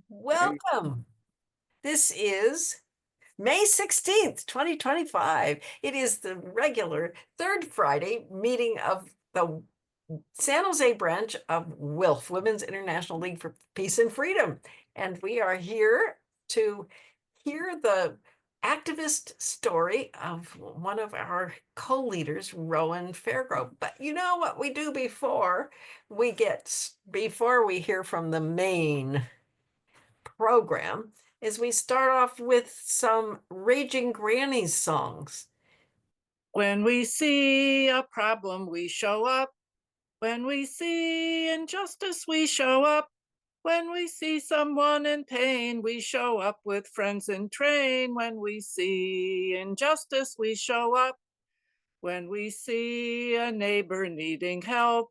Welcome. This is May 16th, 2025. It is the regular third Friday meeting of the San Jose branch of WILPF, Women's International League for Peace and Freedom. And we are here to hear the activist story of one of our co-leaders, Rowan Fairgrove. But you know what we do before we hear from the main program is we start off with some Raging Grannies songs. When we see a problem, we show up. When we see injustice, we show up. When we see someone in pain, we show up with friends in train. When we see injustice, we show up. When we see a neighbor needing help,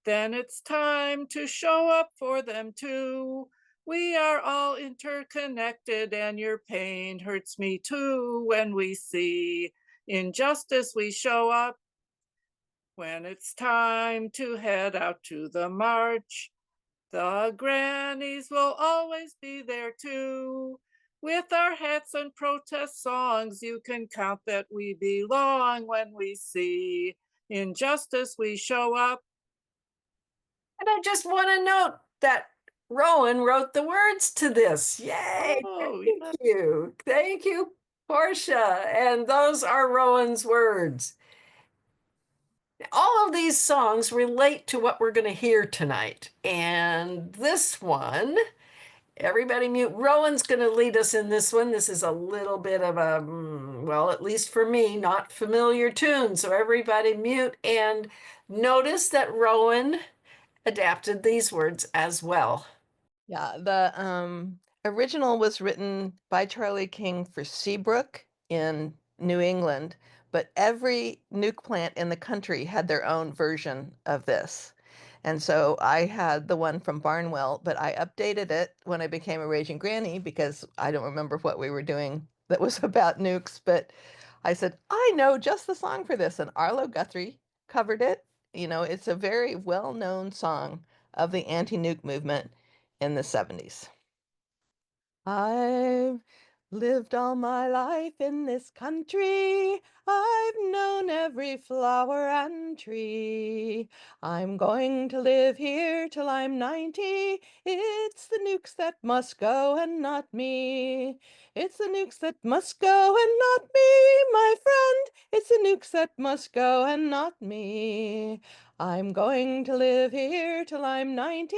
then it's time to show up for them too. We are all interconnected, and your pain hurts me too. When we see injustice, we show up. When it's time to head out to the march, the grannies will always be there too. With our hats and protest songs, you can count that we belong. When we see injustice, we show up. And I just want to note that Rowan wrote the words to this. Yay! Oh, Thank yeah. you. Thank you, Portia. And those are Rowan's words. All of these songs relate to what we're going to hear tonight. And this one, everybody mute. Rowan's going to lead us in this one. This is a little bit of a, well, at least for me, not familiar tune. So everybody mute and notice that Rowan adapted these words as well. Yeah, the original was written by Charlie King for Seabrook in New England, but every nuke plant in the country had their own version of this. And so I had the one from Barnwell, but I updated it when I became a raging granny because I don't remember what we were doing that was about nukes, but I said, I know just the song for this. And Arlo Guthrie covered it. You know, it's a very well-known song of the anti-nuke movement in the 70s. I've lived all my life in this country. I've known every flower and tree. I'm going to live here till I'm 90. It's the nukes that must go and not me. It's the nukes that must go and not me, my friend. It's the nukes that must go and not me. I'm going to live here till I'm 90.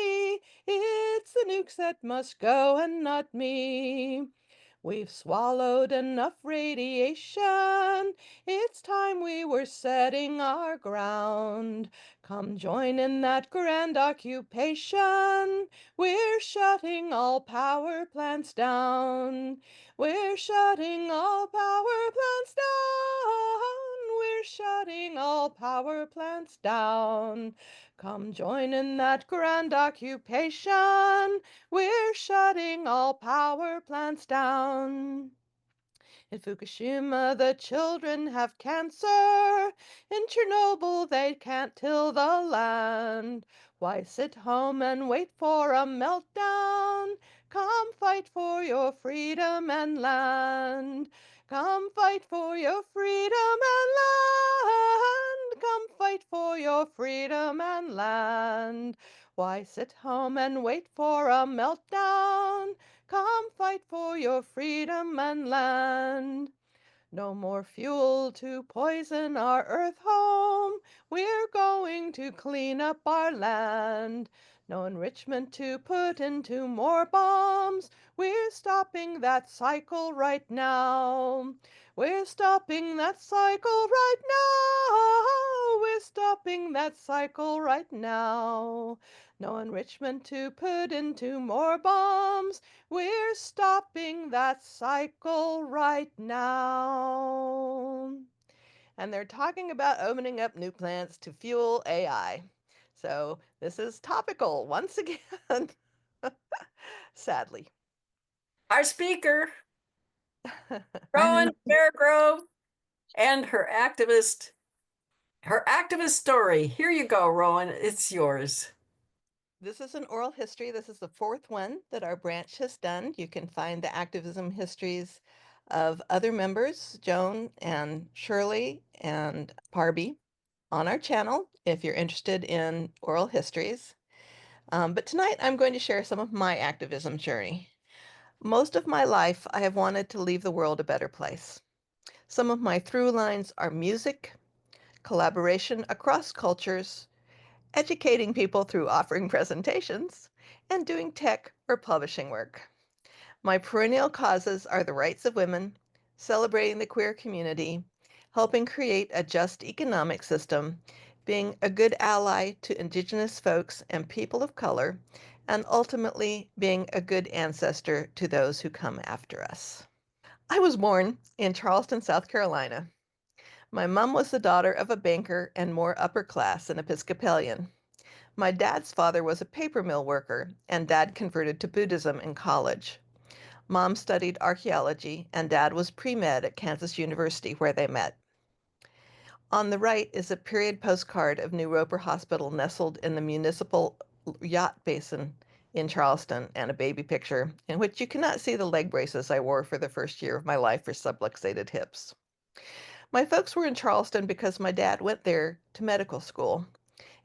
It's the nukes that must go and not me. We've swallowed enough radiation. It's time we were setting our ground. Come join in that grand occupation. We're shutting all power plants down. We're shutting all power plants down. We're shutting all power plants down. Come join in that grand occupation. We're shutting all power plants down. In Fukushima, the children have cancer. In Chernobyl, they can't till the land. Why sit home and wait for a meltdown? Come fight for your freedom and land. Come fight for your freedom and land. Come fight for your freedom and land. Why sit home and wait for a meltdown? Come fight for your freedom and land. No more fuel to poison our earth home. We're going to clean up our land. No enrichment to put into more bombs. We're stopping that cycle right now. We're stopping that cycle right now. We're stopping that cycle right now. No enrichment to put into more bombs. We're stopping that cycle right now. And they're talking about opening up nuke plants to fuel AI. So this is topical once again, sadly. Our speaker, Rowan Fairgrove, and her activist story. Here you go, Rowan. It's yours. This is an oral history. This is the fourth one that our branch has done. You can find the activism histories of other members, Joan and Shirley and Barbie, on our channel if you're interested in oral histories. But tonight I'm going to share some of my activism journey. Most of my life, I have wanted to leave the world a better place. Some of my through lines are music, collaboration across cultures, educating people through offering presentations, and doing tech or publishing work. My perennial causes are the rights of women, celebrating the queer community, helping create a just economic system, being a good ally to Indigenous folks and people of color, and ultimately being a good ancestor to those who come after us. I was born in Charleston, South Carolina. My mom was the daughter of a banker and more upper class and Episcopalian. My dad's father was a paper mill worker, and dad converted to Buddhism in college. Mom studied archaeology, and dad was pre-med at Kansas University, where they met. On the right is a period postcard of New Roper Hospital nestled in the municipal yacht basin in Charleston, and a baby picture in which you cannot see the leg braces I wore for the first year of my life for subluxated hips. My folks were in Charleston because my dad went there to medical school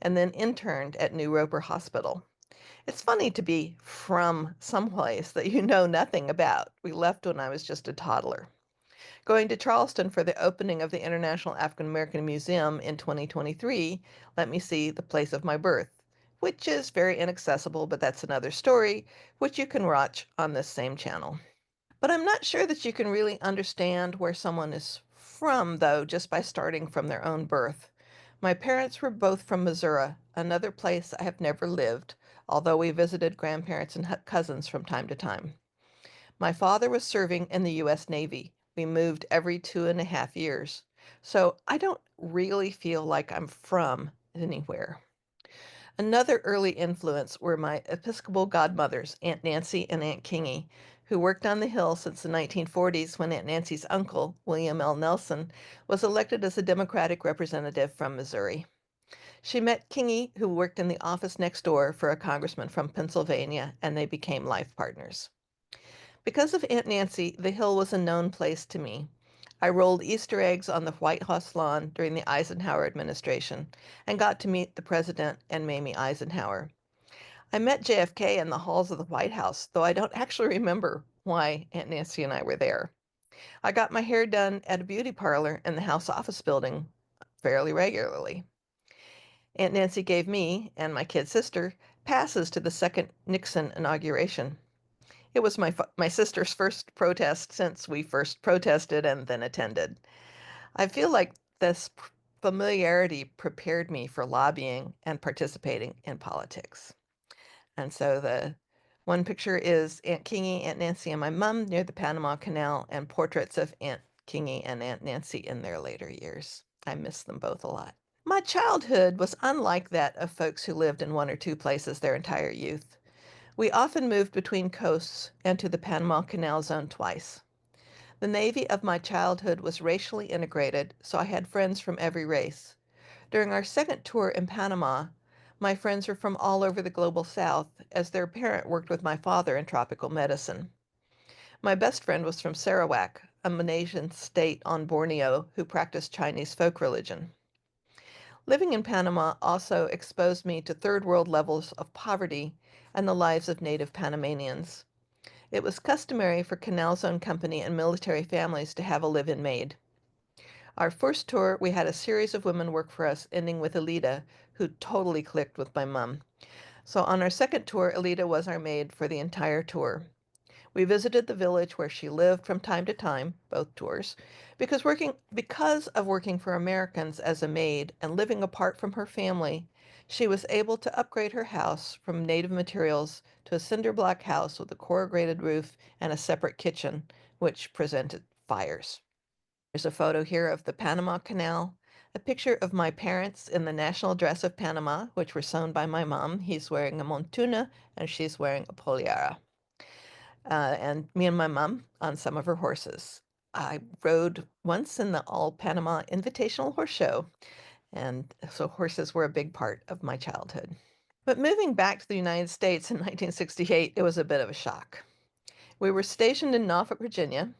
and then interned at New Roper Hospital. It's funny to be from someplace that you know nothing about. We left when I was just a toddler. Going to Charleston for the opening of the International African American Museum in 2023 let me see the place of my birth, which is very inaccessible, but that's another story, which you can watch on this same channel. But I'm not sure that you can really understand where someone is from, though, just by starting from their own birth. My parents were both from Missouri, another place I have never lived, although we visited grandparents and cousins from time to time. My father was serving in the U.S. Navy. We moved every 2.5 years. So I don't really feel like I'm from anywhere. Another early influence were my Episcopal godmothers, Aunt Nancy and Aunt Kingy, who worked on the Hill since the 1940s when Aunt Nancy's uncle, William L. Nelson, was elected as a Democratic representative from Missouri. She met Kingy, who worked in the office next door for a congressman from Pennsylvania, and they became life partners. Because of Aunt Nancy, the Hill was a known place to me. I rolled Easter eggs on the White House lawn during the Eisenhower administration and got to meet the president and Mamie Eisenhower. I met JFK in the halls of the White House, though I don't actually remember why Aunt Nancy and I were there. I got my hair done at a beauty parlor in the House Office building fairly regularly. Aunt Nancy gave me and my kid sister passes to the second Nixon inauguration. It was my sister's first protest since we first protested and then attended. I feel like this familiarity prepared me for lobbying and participating in politics. And so the one picture is Aunt Kingy, Aunt Nancy, and my mom near the Panama Canal, and portraits of Aunt Kingy and Aunt Nancy in their later years. I miss them both a lot. My childhood was unlike that of folks who lived in one or two places their entire youth. We often moved between coasts and to the Panama Canal Zone twice. The Navy of my childhood was racially integrated, so I had friends from every race. During our second tour in Panama, my friends were from all over the global south, as their parent worked with my father in tropical medicine. My best friend was from Sarawak, a Malaysian state on Borneo who practiced Chinese folk religion. Living in Panama also exposed me to third world levels of poverty and the lives of native Panamanians. It was customary for Canal Zone Company and military families to have a live-in maid. Our first tour, we had a series of women work for us, ending with Alida, who totally clicked with my mom. So on our second tour, Alida was our maid for the entire tour. We visited the village where she lived from time to time, both tours, because of working for Americans as a maid and living apart from her family, she was able to upgrade her house from native materials to a cinder block house with a corrugated roof and a separate kitchen, which presented fires. There's a photo here of the Panama Canal, a picture of my parents in the national dress of Panama, which were sewn by my mom. He's wearing a montuna and she's wearing a poliara. And me and my mom on some of her horses. I rode once in the All Panama Invitational Horse Show, and so horses were a big part of my childhood. But moving back to the United States in 1968, it was a bit of a shock. We were stationed in Norfolk, Virginia,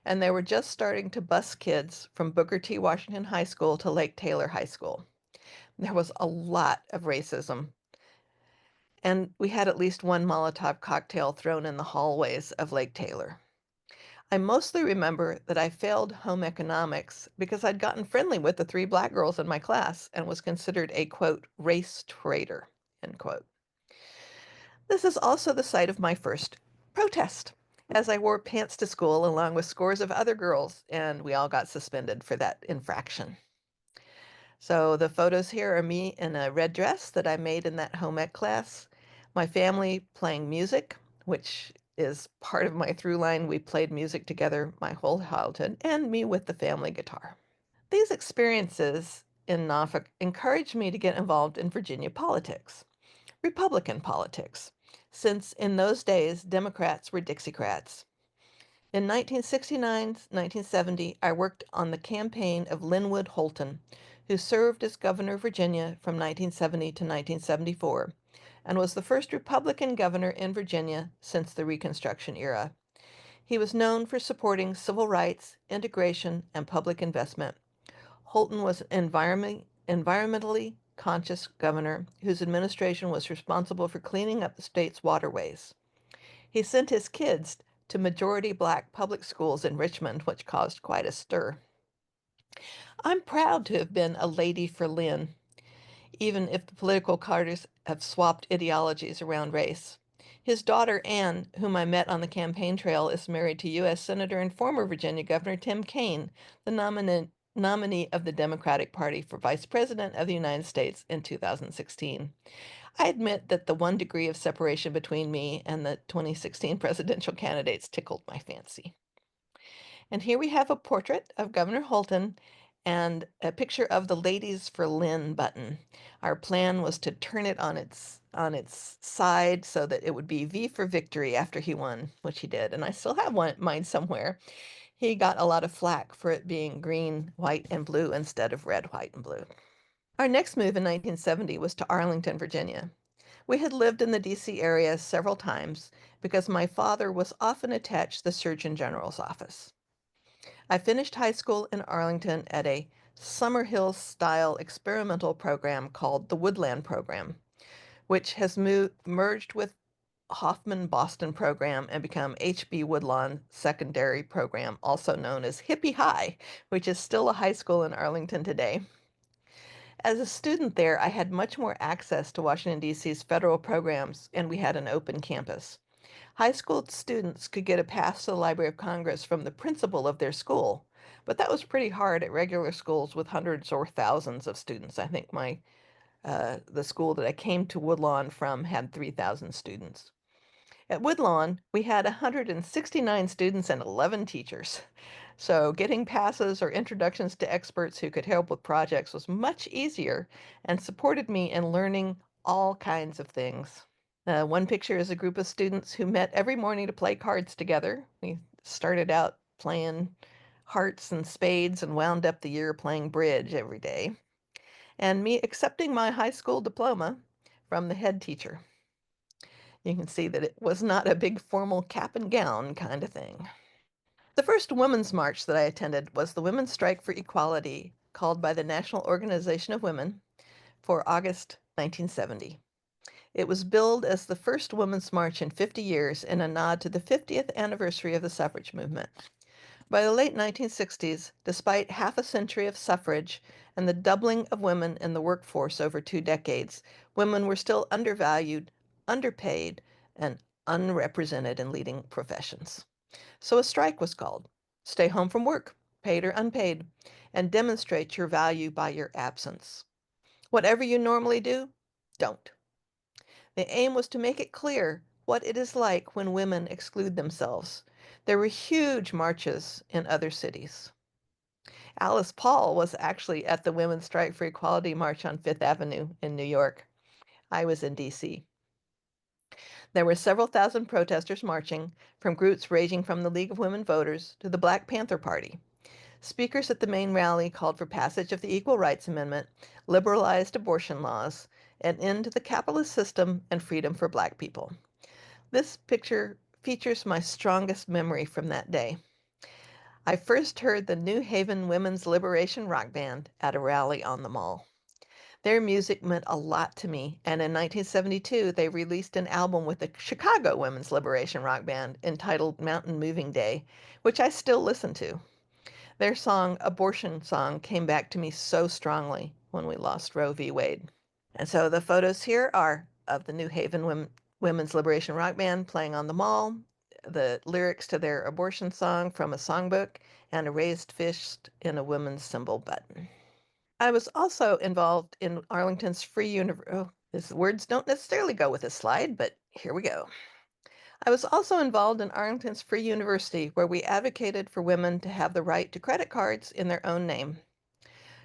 and they were just starting to bus kids from Booker T. Washington High School to Lake Taylor High School. There was a lot of racism, and we had at least one Molotov cocktail thrown in the hallways of Lake Taylor. I mostly remember that I failed home economics because I'd gotten friendly with the 3 black girls in my class and was considered a, quote, race traitor, end quote. This is also the site of my first protest, as I wore pants to school along with scores of other girls, and we all got suspended for that infraction. So the photos here are me in a red dress that I made in that home ec class, my family playing music, which is part of my through line. We played music together my whole childhood, and me with the family guitar. These experiences in Norfolk encouraged me to get involved in Virginia politics, Republican politics, since in those days Democrats were Dixiecrats. In 1969-1970, I worked on the campaign of Linwood Holton, who served as governor of Virginia from 1970 to 1974, and was the first Republican governor in Virginia since the Reconstruction era. He was known for supporting civil rights, integration, and public investment. Holton was an environmentally conscious governor whose administration was responsible for cleaning up the state's waterways. He sent his kids to majority black public schools in Richmond, which caused quite a stir. I'm proud to have been a lady for Lynn, even if the political parties have swapped ideologies around race. His daughter, Anne, whom I met on the campaign trail, is married to U.S. Senator and former Virginia Governor Tim Kaine, the nominee of the Democratic Party for Vice President of the United States in 2016. I admit that the 1 degree of separation between me and the 2016 presidential candidates tickled my fancy. And here we have a portrait of Governor Holton and a picture of the Ladies for Lynn button. Our plan was to turn it on its side so that it would be V for victory after he won, which he did. And I still have mine somewhere. He got a lot of flack for it being green, white, and blue instead of red, white, and blue. Our next move in 1970 was to Arlington, Virginia. We had lived in the D.C. area several times because my father was often attached to the Surgeon General's office. I finished high school in Arlington at a Summerhill-style experimental program called the Woodland Program, which has merged with Hoffman Boston Program and become H.B. Woodlawn Secondary Program, also known as Hippie High, which is still a high school in Arlington today. As a student there, I had much more access to Washington, D.C.'s federal programs, and we had an open campus. High school students could get a pass to the Library of Congress from the principal of their school, but that was pretty hard at regular schools with hundreds or thousands of students. I think the school that I came to Woodlawn from had 3,000 students. At Woodlawn, we had 169 students and 11 teachers. So getting passes or introductions to experts who could help with projects was much easier and supported me in learning all kinds of things. One picture is a group of students who met every morning to play cards together. We started out playing hearts and spades and wound up the year playing bridge every day. And me accepting my high school diploma from the head teacher. You can see that it was not a big formal cap and gown kind of thing. The first women's march that I attended was the Women's Strike for Equality, called by the National Organization of Women, for August 1970. It was billed as the first women's march in 50 years in a nod to the 50th anniversary of the suffrage movement. By the late 1960s, despite half a century of suffrage and the doubling of women in the workforce over 2 decades, women were still undervalued, underpaid, and unrepresented in leading professions. So a strike was called. Stay home from work, paid or unpaid, and demonstrate your value by your absence. Whatever you normally do, don't. The aim was to make it clear what it is like when women exclude themselves. There were huge marches in other cities. Alice Paul was actually at the Women's Strike for Equality March on Fifth Avenue in New York. I was in D.C. There were several thousand protesters marching, from groups ranging from the League of Women Voters to the Black Panther Party. Speakers at the main rally called for passage of the Equal Rights Amendment, liberalized abortion laws, an end to the capitalist system and freedom for Black people. This picture features my strongest memory from that day. I first heard the New Haven Women's Liberation Rock Band at a rally on the mall. Their music meant a lot to me, and in 1972 they released an album with the Chicago Women's Liberation Rock Band entitled Mountain Moving Day, which I still listen to. Their song, Abortion Song, came back to me so strongly when we lost Roe v. Wade. And so the photos here are of the New Haven Women's Liberation Rock Band playing on the mall, the lyrics to their abortion song from a songbook, and a raised fist in a women's symbol button. I was also involved in Arlington's Free University. Oh, these words don't necessarily go with this slide, but here we go. I was also involved in Arlington's Free University, where we advocated for women to have the right to credit cards in their own name.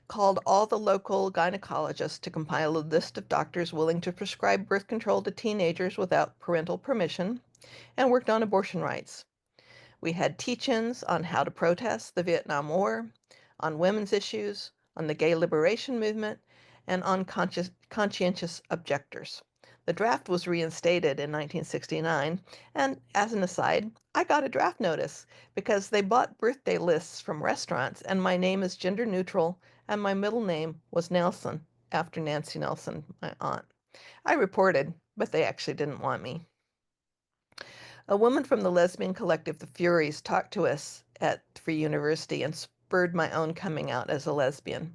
Called all the local gynecologists to compile a list of doctors willing to prescribe birth control to teenagers without parental permission, and worked on abortion rights. We had teach-ins on how to protest the Vietnam War, on women's issues, on the gay liberation movement, and on conscientious objectors. The draft was reinstated in 1969, and as an aside, I got a draft notice because they bought birthday lists from restaurants, and my name is gender neutral, and my middle name was Nelson, after Nancy Nelson, my aunt. I reported, but they actually didn't want me. A woman from the lesbian collective, the Furies, talked to us at Free University and spurred my own coming out as a lesbian.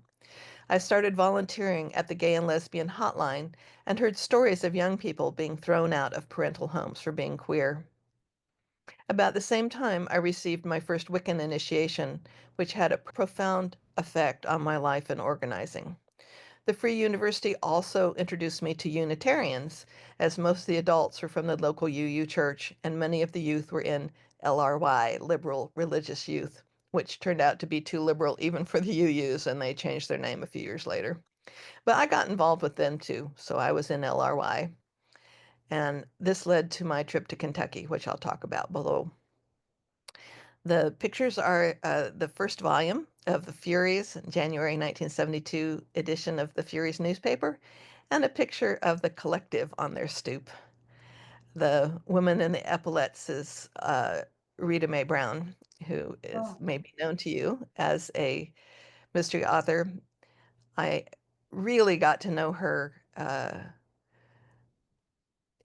I started volunteering at the Gay and Lesbian Hotline and heard stories of young people being thrown out of parental homes for being queer. About the same time, I received my first Wiccan initiation, which had a profound effect on my life and organizing. The Free University also introduced me to Unitarians, as most of the adults were from the local UU church, and many of the youth were in LRY, Liberal Religious Youth, which turned out to be too liberal even for the UUs, and they changed their name a few years later. But I got involved with them too, so I was in LRY. And this led to my trip to Kentucky, which I'll talk about below. The pictures are the first volume of the Furies, January 1972 edition of the Furies newspaper, and a picture of the collective on their stoop. The woman in the epaulets is Rita Mae Brown, who is maybe known to you as a mystery author. I really got to know her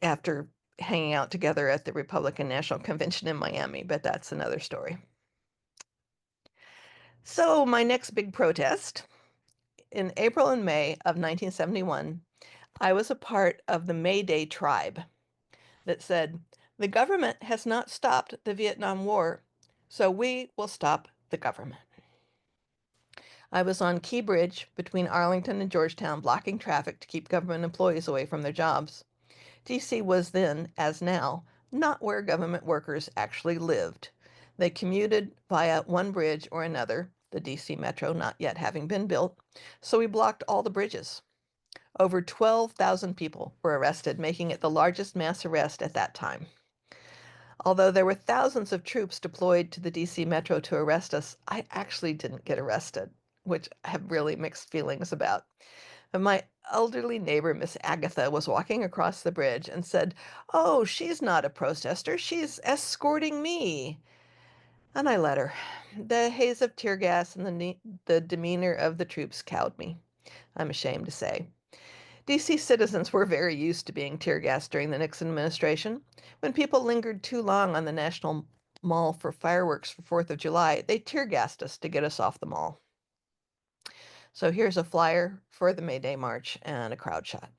after hanging out together at the Republican National Convention in Miami, but that's another story. So my next big protest, in April and May of 1971, I was a part of the May Day tribe that said, the government has not stopped the Vietnam War, so we will stop the government. I was on Key Bridge between Arlington and Georgetown, blocking traffic to keep government employees away from their jobs. D.C. was then, as now, not where government workers actually lived. They commuted via one bridge or another, the D.C. Metro not yet having been built, so we blocked all the bridges. Over 12,000 people were arrested, making it the largest mass arrest at that time. Although there were thousands of troops deployed to the D.C. Metro to arrest us, I actually didn't get arrested, which I have really mixed feelings about. And my elderly neighbor, Miss Agatha, was walking across the bridge and said, "Oh, she's not a protester. She's escorting me." And I let her. The haze of tear gas and the demeanor of the troops cowed me, I'm ashamed to say. D.C. citizens were very used to being tear gassed during the Nixon administration. When people lingered too long on the National Mall for fireworks for 4th of July, they tear gassed us to get us off the mall. So here's a flyer for the May Day March and a crowd shot.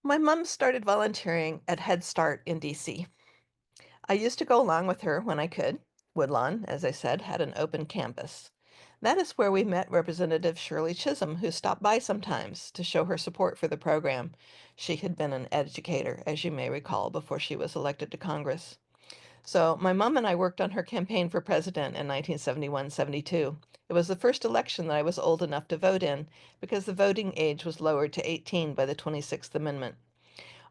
My mom started volunteering at Head Start in D.C. I used to go along with her when I could. Woodlawn, as I said, had an open campus. That is where we met Representative Shirley Chisholm, who stopped by sometimes to show her support for the program. She had been an educator, as you may recall, before she was elected to Congress. So my mom and I worked on her campaign for president in 1971-72. It was the first election that I was old enough to vote in because the voting age was lowered to 18 by the 26th Amendment.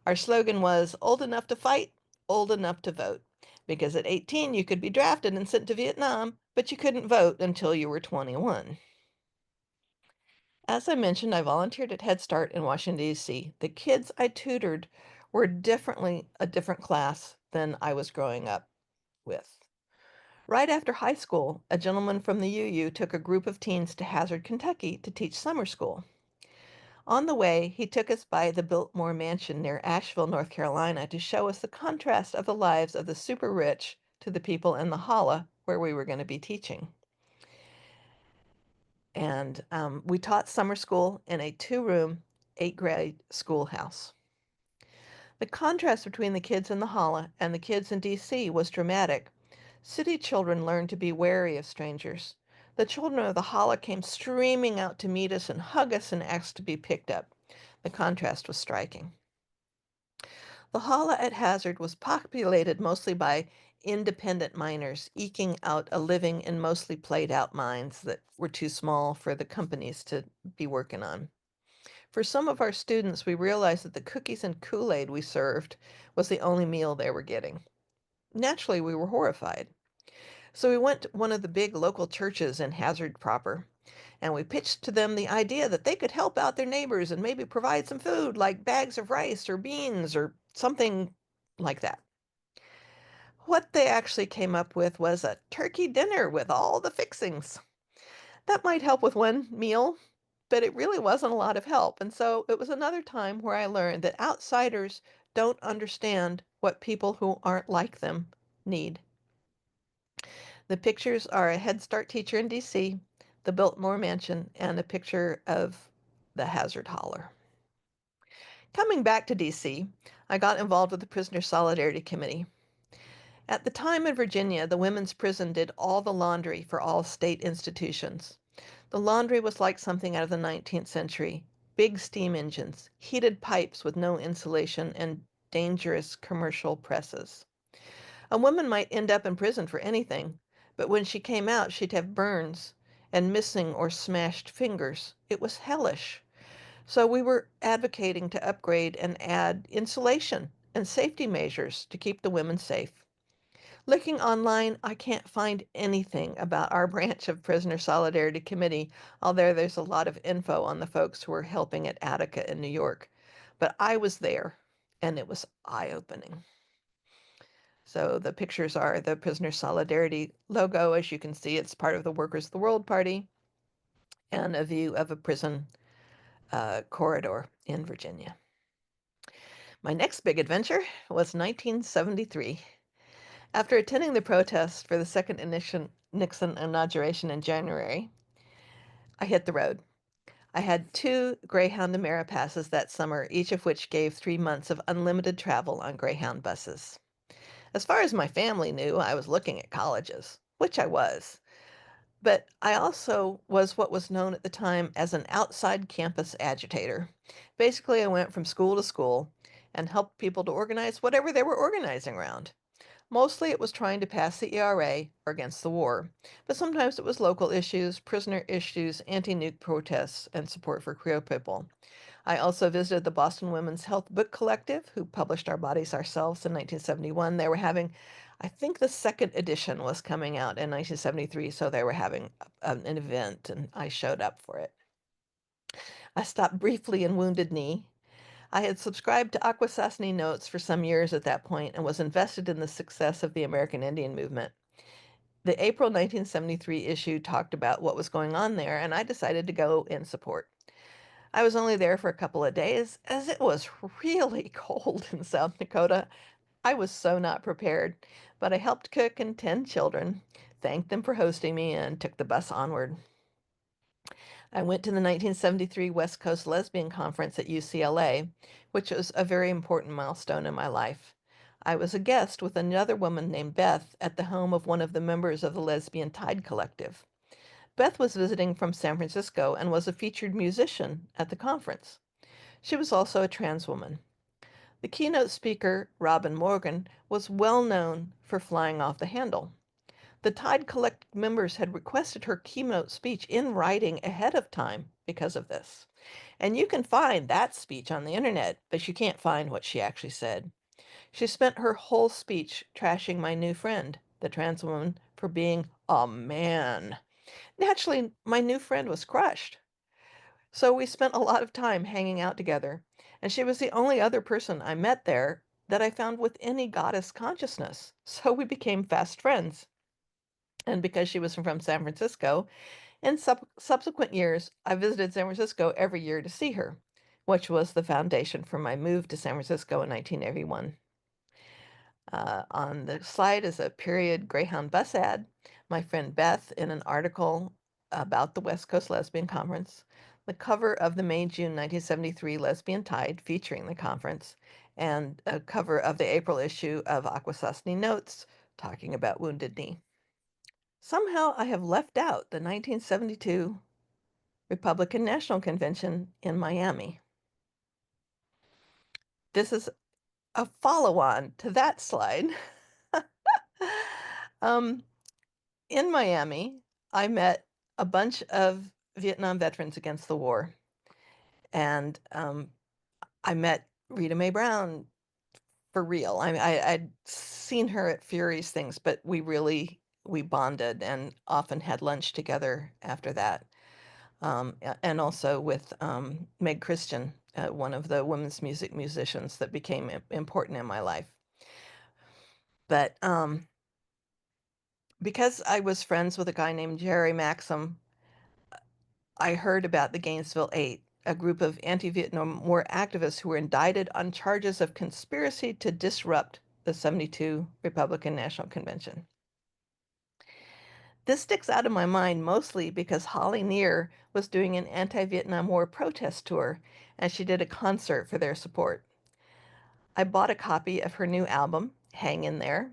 Our slogan was old enough to fight, old enough to vote, because at 18 you could be drafted and sent to Vietnam, but you couldn't vote until you were 21. As I mentioned, I volunteered at Head Start in Washington, D.C. The kids I tutored were differently a different class than I was growing up with. Right after high school, a gentleman from the UU took a group of teens to Hazard, Kentucky to teach summer school. On the way, he took us by the Biltmore Mansion near Asheville, North Carolina, to show us the contrast of the lives of the super rich to the people in the holla where we were going to be teaching. And we taught summer school in a 2-room, 8th grade schoolhouse. The contrast between the kids in the holla and the kids in DC was dramatic. City children learned to be wary of strangers. The children of the holla came streaming out to meet us and hug us and ask to be picked up. The contrast was striking. The holla at Hazard was populated mostly by independent miners eking out a living in mostly played out mines that were too small for the companies to be working on. For some of our students, we realized that the cookies and Kool-Aid we served was the only meal they were getting. Naturally, we were horrified. So we went to one of the big local churches in Hazard proper, and we pitched to them the idea that they could help out their neighbors and maybe provide some food like bags of rice or beans or something like that. What they actually came up with was a turkey dinner with all the fixings. That might help with one meal, but it really wasn't a lot of help. And so it was another time where I learned that outsiders don't understand what people who aren't like them need. The pictures are a Head Start teacher in DC, the Biltmore Mansion, and a picture of the Hazard Holler. Coming back to DC, I got involved with the Prisoner Solidarity Committee. At the time in Virginia, the women's prison did all the laundry for all state institutions. The laundry was like something out of the 19th century. Big steam engines, heated pipes with no insulation, and dangerous commercial presses. A woman might end up in prison for anything, but when she came out, she'd have burns and missing or smashed fingers. It was hellish. So we were advocating to upgrade and add insulation and safety measures to keep the women safe. Looking online, I can't find anything about our branch of Prisoner Solidarity Committee, although there's a lot of info on the folks who are helping at Attica in New York. But I was there, and it was eye-opening. So the pictures are the Prisoner Solidarity logo. As you can see, it's part of the Workers of the World Party, and a view of a prison corridor in Virginia. My next big adventure was 1973. After attending the protests for the second Nixon inauguration in January, I hit the road. I had 2 Greyhound Ameripasses that summer, each of which gave 3 months of unlimited travel on Greyhound buses. As far as my family knew, I was looking at colleges, which I was. But I also was what was known at the time as an outside campus agitator. Basically, I went from school to school and helped people to organize whatever they were organizing around. Mostly it was trying to pass the ERA or against the war, but sometimes it was local issues, prisoner issues, anti-nuke protests, and support for queer people. I also visited the Boston Women's Health Book Collective, who published Our Bodies Ourselves in 1971. They were having, I think the second edition was coming out in 1973, so they were having an event, and I showed up for it. I stopped briefly in Wounded Knee. I had subscribed to Akwesasne Notes for some years at that point and was invested in the success of the American Indian movement. The April 1973 issue talked about what was going on there, and I decided to go in support. I was only there for a couple of days, as it was really cold in South Dakota. I was so not prepared, but I helped cook and tend children, thanked them for hosting me, and took the bus onward. I went to the 1973 West Coast Lesbian Conference at UCLA, which was a very important milestone in my life. I was a guest with another woman named Beth at the home of one of the members of the Lesbian Tide Collective. Beth was visiting from San Francisco and was a featured musician at the conference. She was also a trans woman. The keynote speaker, Robin Morgan, was well known for flying off the handle. The Tide Collective members had requested her keynote speech in writing ahead of time because of this. And you can find that speech on the internet, but you can't find what she actually said. She spent her whole speech trashing my new friend, the trans woman, for being a man. Naturally, my new friend was crushed. So we spent a lot of time hanging out together, and she was the only other person I met there that I found with any goddess consciousness. So we became fast friends. And because she was from San Francisco, in subsequent years, I visited San Francisco every year to see her, which was the foundation for my move to San Francisco in 1981. On the slide is a period Greyhound bus ad. My friend Beth in an article about the West Coast Lesbian Conference. The cover of the May-June 1973 Lesbian Tide featuring the conference, and a cover of the April issue of Akwesasne Notes talking about Wounded Knee. Somehow I have left out the 1972 Republican National Convention in Miami. This is a follow-on to that slide. um, in Miami, I met a bunch of Vietnam veterans against the war, and I met Rita Mae Brown for real. I'd seen her at Fury's things, but we bonded and often had lunch together after that. And also with Meg Christian, one of the women's music musicians that became important in my life. But because I was friends with a guy named Jerry Maxim, I heard about the Gainesville Eight, a group of anti-Vietnam War activists who were indicted on charges of conspiracy to disrupt the 72 Republican National Convention. This sticks out of my mind mostly because Holly Near was doing an anti-Vietnam War protest tour, and she did a concert for their support. I bought a copy of her new album, Hang in There.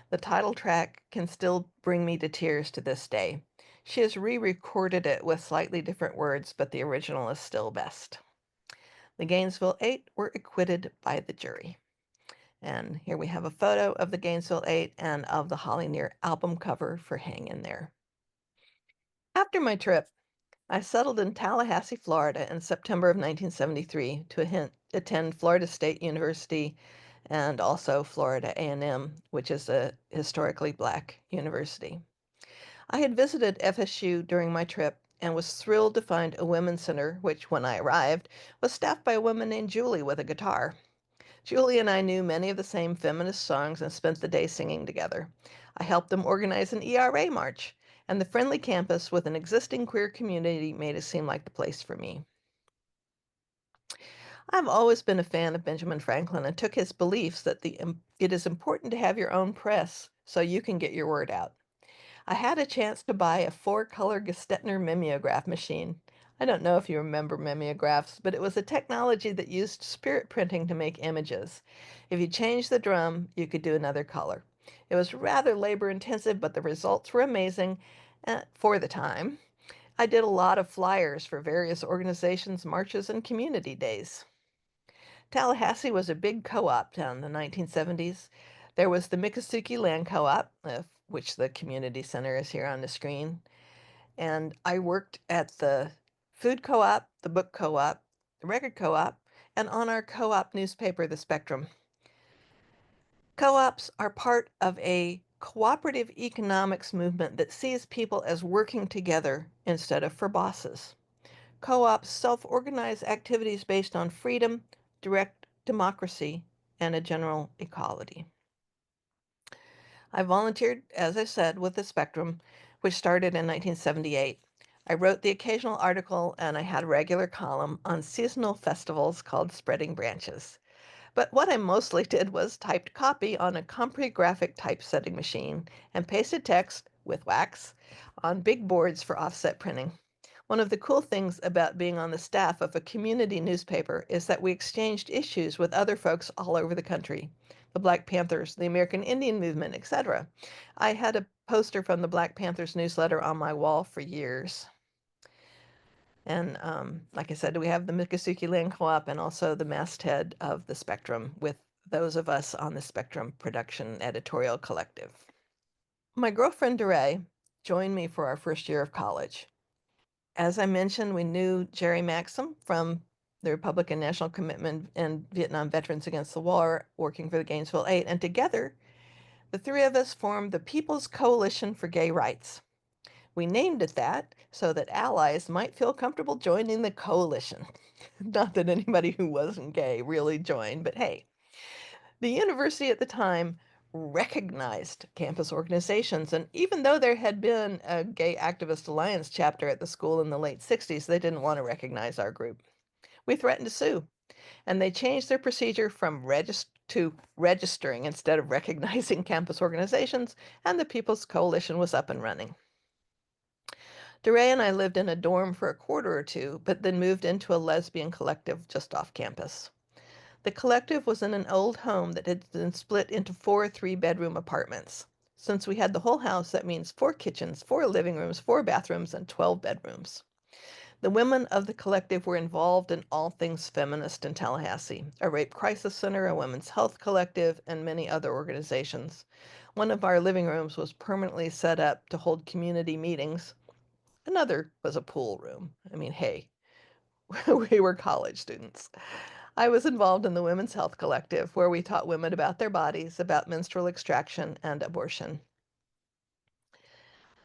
The title track can still bring me to tears to this day. She has re-recorded it with slightly different words, but the original is still best. The Gainesville Eight were acquitted by the jury. And here we have a photo of the Gainesville Eight and of the Holly Near album cover for Hang in There. After my trip, I settled in Tallahassee, Florida in September of 1973 to attend Florida State University and also Florida A&M, which is a historically black university. I had visited FSU during my trip and was thrilled to find a women's center, which, when I arrived, was staffed by a woman named Julie with a guitar. Julie and I knew many of the same feminist songs and spent the day singing together. I helped them organize an ERA march, and the friendly campus with an existing queer community made it seem like the place for me. I've always been a fan of Benjamin Franklin and took his beliefs that it is important to have your own press so you can get your word out. I had a chance to buy a 4-color Gestetner mimeograph machine. I don't know if you remember mimeographs, but it was a technology that used spirit printing to make images. If you changed the drum, you could do another color. It was rather labor intensive, but the results were amazing for the time. I did a lot of flyers for various organizations, marches, and community days. Tallahassee was a big co-op town in the 1970s. There was the Miccosukee Land Co-op, which the community center is here on the screen. And I worked at the food co-op, the book co-op, the record co-op, and on our co-op newspaper, The Spectrum. Co-ops are part of a cooperative economics movement that sees people as working together instead of for bosses. Co-ops self-organize activities based on freedom, direct democracy, and a general equality. I volunteered, as I said, with the Spectrum, which started in 1978. I wrote the occasional article and I had a regular column on seasonal festivals called Spreading Branches. But what I mostly did was typed copy on a CompuGraphic typesetting machine and pasted text with wax on big boards for offset printing. One of the cool things about being on the staff of a community newspaper is that we exchanged issues with other folks all over the country. The Black Panthers, the American Indian Movement, etc. I had a poster from the Black Panthers newsletter on my wall for years. And like I said, we have the Miccosukee Land Co-op and also the masthead of the Spectrum with those of us on the Spectrum Production Editorial Collective. My girlfriend DeRay joined me for our first year of college. As I mentioned, we knew Jerry Maxim from the Republican National Commitment and Vietnam Veterans Against the War, working for the Gainesville Eight, and together, the three of us formed the People's Coalition for Gay Rights. We named it that so that allies might feel comfortable joining the coalition. Not that anybody who wasn't gay really joined, but hey, the university at the time recognized campus organizations, and even though there had been a Gay Activist Alliance chapter at the school in the late 60s, they didn't want to recognize our group. We threatened to sue, and they changed their procedure from to registering instead of recognizing campus organizations, and the People's Coalition was up and running. DeRay and I lived in a dorm for a quarter or two, but then moved into a lesbian collective just off campus. The collective was in an old home that had been split into 4 3-bedroom apartments. Since we had the whole house, that means 4 kitchens, 4 living rooms, 4 bathrooms, and 12 bedrooms. The women of the collective were involved in all things feminist in Tallahassee, a rape crisis center, a women's health collective, and many other organizations. One of our living rooms was permanently set up to hold community meetings. Another was a pool room. I mean, hey, we were college students. I was involved in the Women's Health Collective, where we taught women about their bodies, about menstrual extraction, and abortion.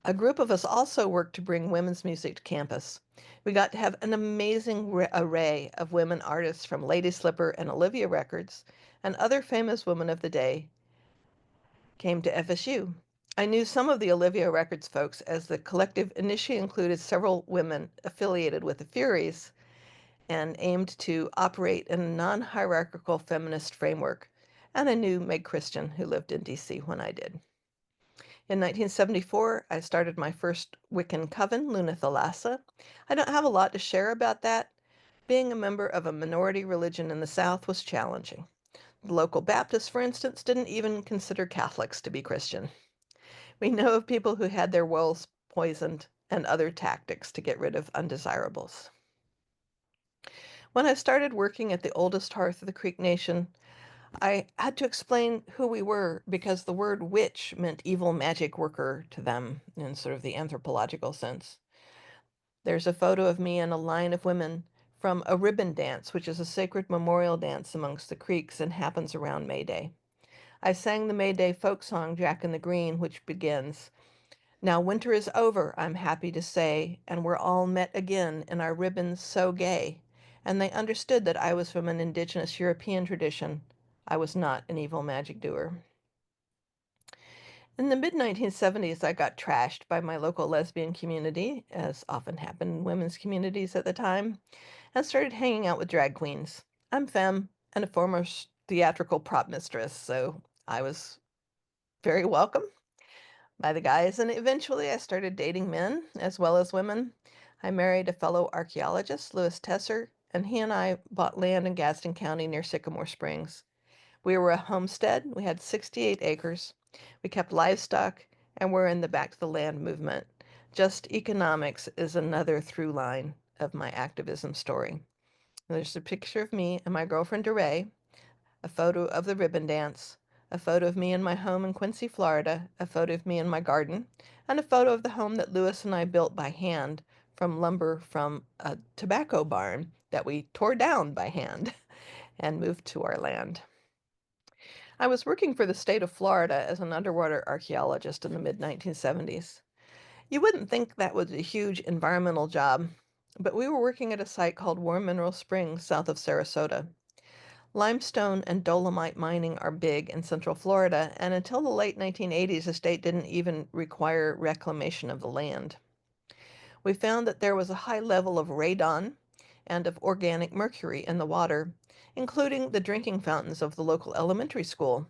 A group of us also worked to bring women's music to campus. We got to have an amazing array of women artists from Lady Slipper and Olivia Records, and other famous women of the day came to FSU. I knew some of the Olivia Records folks, as the collective initially included several women affiliated with the Furies and aimed to operate in a non-hierarchical feminist framework. And I knew Meg Christian, who lived in DC when I did. In 1974, I started my first Wiccan coven, Luna Thalassa. I don't have a lot to share about that. Being a member of a minority religion in the South was challenging. The local Baptists, for instance, didn't even consider Catholics to be Christian. We know of people who had their wells poisoned and other tactics to get rid of undesirables. When I started working at the oldest hearth of the Creek Nation, I had to explain who we were because the word witch meant evil magic worker to them in sort of the anthropological sense. There's a photo of me and a line of women from a ribbon dance, which is a sacred memorial dance amongst the Creeks and happens around May Day. I sang the May Day folk song, Jack in the Green, which begins, "Now winter is over, I'm happy to say, and we're all met again in our ribbons so gay." And they understood that I was from an indigenous European tradition. I was not an evil magic doer. In the mid-1970s, I got trashed by my local lesbian community, as often happened in women's communities at the time, and started hanging out with drag queens. I'm femme and a former theatrical prop mistress, so I was very welcome by the guys, and eventually I started dating men as well as women. I married a fellow archaeologist, Louis Tesser, and he and I bought land in Gadsden County near Sycamore Springs. We were a homestead. We had 68 acres. We kept livestock, and we're in the Back to the Land movement. Just economics is another through line of my activism story. There's a picture of me and my girlfriend DeRay, a photo of the ribbon dance, a photo of me in my home in Quincy, Florida, a photo of me in my garden, and a photo of the home that Lewis and I built by hand from lumber from a tobacco barn that we tore down by hand and moved to our land. I was working for the state of Florida as an underwater archaeologist in the mid-1970s. You wouldn't think that was a huge environmental job, but we were working at a site called War Mineral Springs south of Sarasota. Limestone and dolomite mining are big in Central Florida, and until the late 1980s, the state didn't even require reclamation of the land. We found that there was a high level of radon and of organic mercury in the water, including the drinking fountains of the local elementary school.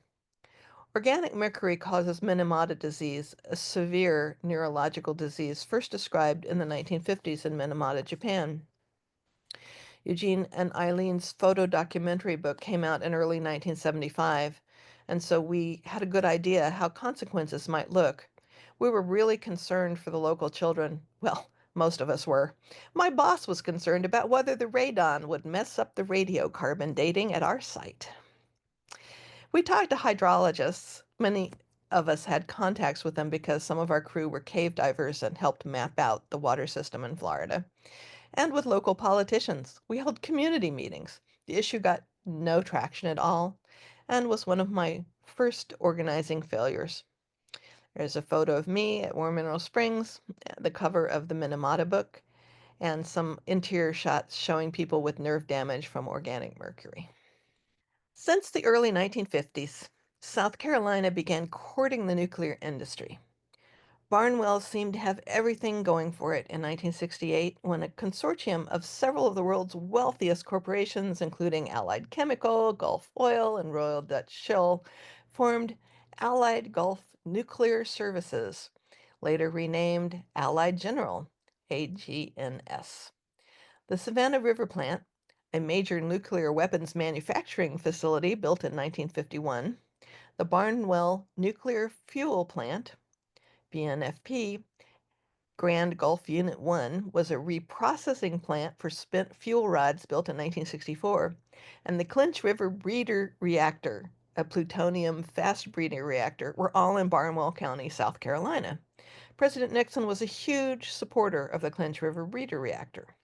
Organic mercury causes Minamata disease, a severe neurological disease first described in the 1950s in Minamata, Japan. Eugene and Eileen's photo documentary book came out in early 1975, and so we had a good idea how consequences might look. We were really concerned for the local children. Well, most of us were. My boss was concerned about whether the radon would mess up the radiocarbon dating at our site. We talked to hydrologists. Many of us had contacts with them because some of our crew were cave divers and helped map out the water system in Florida. And with local politicians. We held community meetings. The issue got no traction at all and was one of my first organizing failures. There's a photo of me at War Mineral Springs, the cover of the Minamata book, and some interior shots showing people with nerve damage from organic mercury. Since the early 1950s, South Carolina began courting the nuclear industry. Barnwell seemed to have everything going for it in 1968 when a consortium of several of the world's wealthiest corporations, including Allied Chemical, Gulf Oil, and Royal Dutch Shell, formed Allied Gulf Nuclear Services, later renamed Allied General, AGNS. The Savannah River Plant, a major nuclear weapons manufacturing facility built in 1951, the Barnwell Nuclear Fuel Plant, BNFP, Grand Gulf Unit 1 was a reprocessing plant for spent fuel rods built in 1964, and the Clinch River Breeder Reactor, a plutonium fast breeder reactor, were all in Barnwell County, South Carolina. President Nixon was a huge supporter of the Clinch River Breeder Reactor.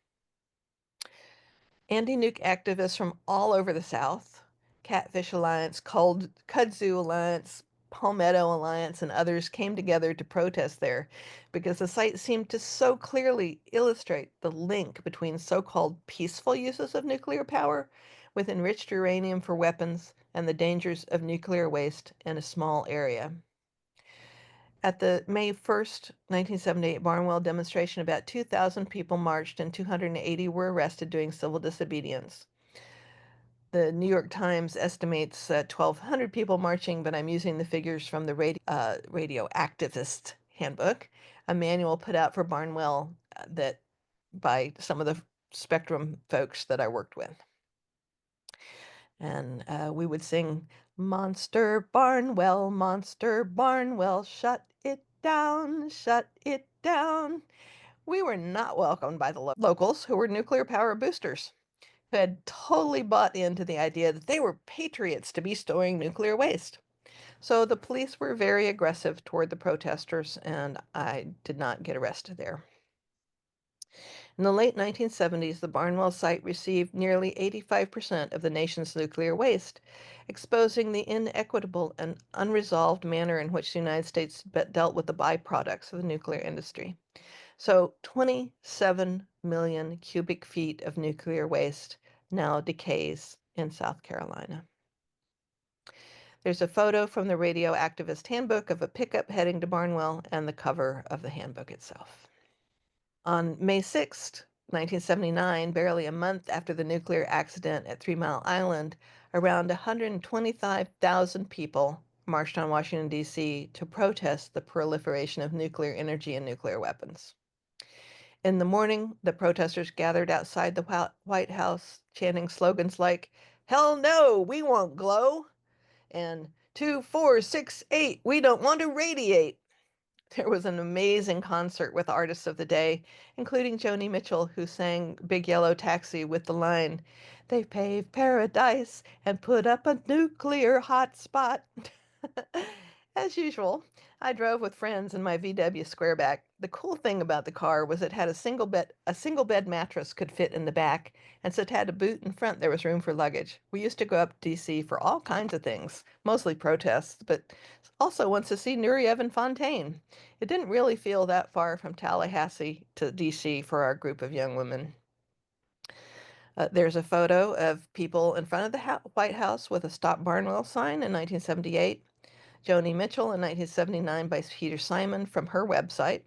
Anti-nuke activists from all over the South, Catfish Alliance, Kudzu Alliance, Palmetto Alliance, and others came together to protest there because the site seemed to so clearly illustrate the link between so-called peaceful uses of nuclear power with enriched uranium for weapons and the dangers of nuclear waste in a small area. At the May 1st, 1978 Barnwell demonstration, about 2,000 people marched and 280 were arrested doing civil disobedience. The New York Times estimates 1,200 people marching, but I'm using the figures from the Radio Activist Handbook, a manual put out for Barnwell that by some of the Spectrum folks that I worked with. And we would sing, Monster Barnwell, shut it down, shut it down. We were not welcomed by the locals, who were nuclear power boosters, who had totally bought into the idea that they were patriots to be storing nuclear waste. So the police were very aggressive toward the protesters, and I did not get arrested there. In the late 1970s, the Barnwell site received nearly 85% of the nation's nuclear waste, exposing the inequitable and unresolved manner in which the United States dealt with the byproducts of the nuclear industry. So 27 million cubic feet of nuclear waste now decays in South Carolina. There's a photo from the Radio Activist Handbook of a pickup heading to Barnwell and the cover of the handbook itself. On May 6, 1979, barely a month after the nuclear accident at 3 Mile Island, around 125,000 people marched on Washington, D.C. to protest the proliferation of nuclear energy and nuclear weapons. In the morning, the protesters gathered outside the White House, chanting slogans like, "Hell no, we won't glow," and 2, 4, 6, 8, we don't want to radiate. There was an amazing concert with artists of the day, including Joni Mitchell, who sang Big Yellow Taxi with the line, "They paved paradise and put up a nuclear hotspot." As usual, I drove with friends in my VW Squareback. The cool thing about the car was it had a single bed mattress could fit in the back, and so it had a boot in front. There was room for luggage. We used to go up to DC for all kinds of things, mostly protests, but also once to see Nureyev and Fontaine. It didn't really feel that far from Tallahassee to DC for our group of young women. There's a photo of people in front of the White House with a Stop Barnwell sign in 1978. Joni Mitchell in 1979 by Peter Simon from her website.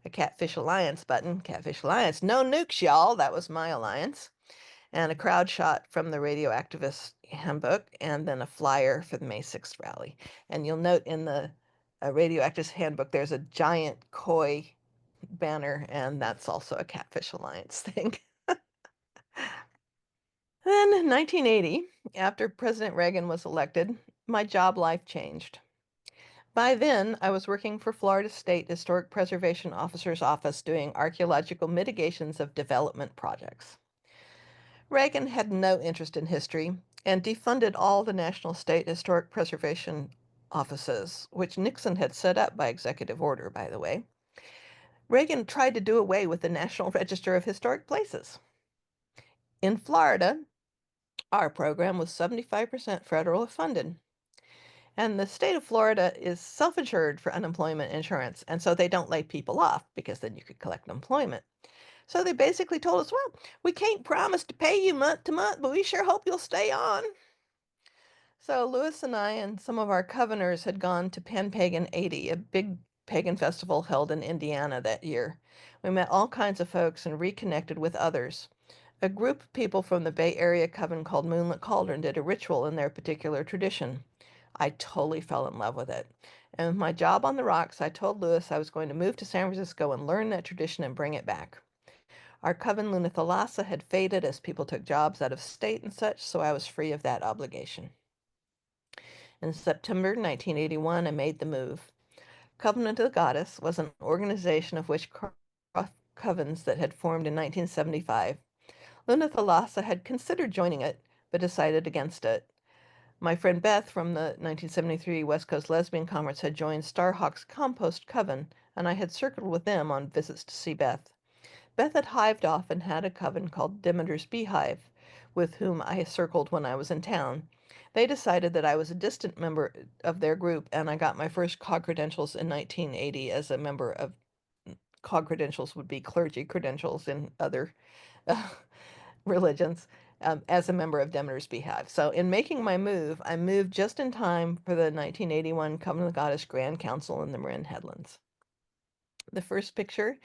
A Catfish Alliance button. Catfish Alliance, no nukes, y'all. That was my alliance. And a crowd shot from the Radio Activist Handbook, and then a flyer for the May 6th rally. And you'll note in the Radio Activist Handbook, there's a giant koi banner, and that's also a Catfish Alliance thing. Then in 1980, after President Reagan was elected, my job life changed. By then, I was working for Florida State Historic Preservation Officer's Office doing archaeological mitigations of development projects. Reagan had no interest in history and defunded all the National State Historic Preservation offices, which Nixon had set up by executive order, by the way. Reagan tried to do away with the National Register of Historic Places. In Florida, our program was 75% federally funded. And the state of Florida is self-insured for unemployment insurance, and so they don't lay people off because then you could collect unemployment. So they basically told us, well, we can't promise to pay you month to month, but we sure hope you'll stay on. So Lewis and I and some of our coveners had gone to Pan Pagan 80, a big pagan festival held in Indiana that year. We met all kinds of folks and reconnected with others. A group of people from the Bay Area coven called Moonlit Cauldron did a ritual in their particular tradition. I totally fell in love with it. And with my job on the rocks, I told Lewis I was going to move to San Francisco and learn that tradition and bring it back. Our coven Lunathalassa had faded as people took jobs out of state and such, so I was free of that obligation. In September 1981, I made the move. Covenant of the Goddess was an organization of witchcraft covens that had formed in 1975. Luna Thalassa had considered joining it, but decided against it. My friend Beth from the 1973 West Coast Lesbian Conference had joined Starhawk's Compost Coven, and I had circled with them on visits to see Beth. Beth had hived off and had a coven called Demeter's Beehive, with whom I circled when I was in town. They decided that I was a distant member of their group, and I got my first COG credentials in 1980 as a member of COG credentials would be clergy credentials in other uh, religions as a member of Demeter's Beehive. So in making my move, I moved just in time for the 1981 Covenant of the Goddess Grand Council in the Marin Headlands. The first picture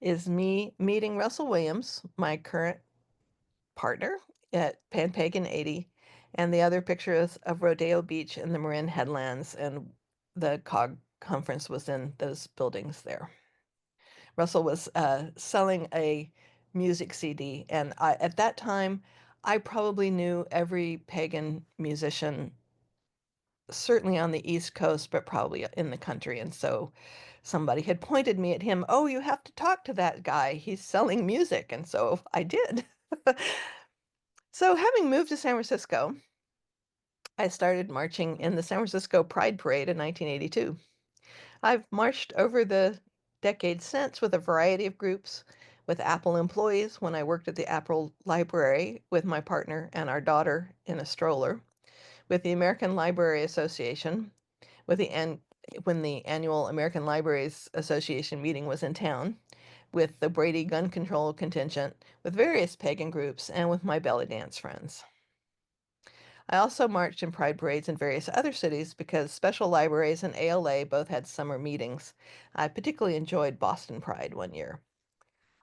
is me meeting Russell Williams, my current partner at Pan Pagan 80, and the other picture is of Rodeo Beach in the Marin Headlands, and the COG conference was in those buildings there. Russell was selling a music CD, and at that time, I probably knew every pagan musician, certainly on the East Coast, but probably in the country. And so somebody had pointed me at him. Oh, you have to talk to that guy. He's selling music. And so I did. So having moved to San Francisco, I started marching in the San Francisco Pride Parade in 1982. I've marched over the decades since with a variety of groups, with Apple employees when I worked at the Apple Library with my partner and our daughter in a stroller, with the American Library Association, with when the annual American Libraries Association meeting was in town, with the Brady gun control contingent, with various pagan groups, and with my belly dance friends. I also marched in pride parades in various other cities because special libraries and ALA both had summer meetings. I particularly enjoyed Boston Pride one year.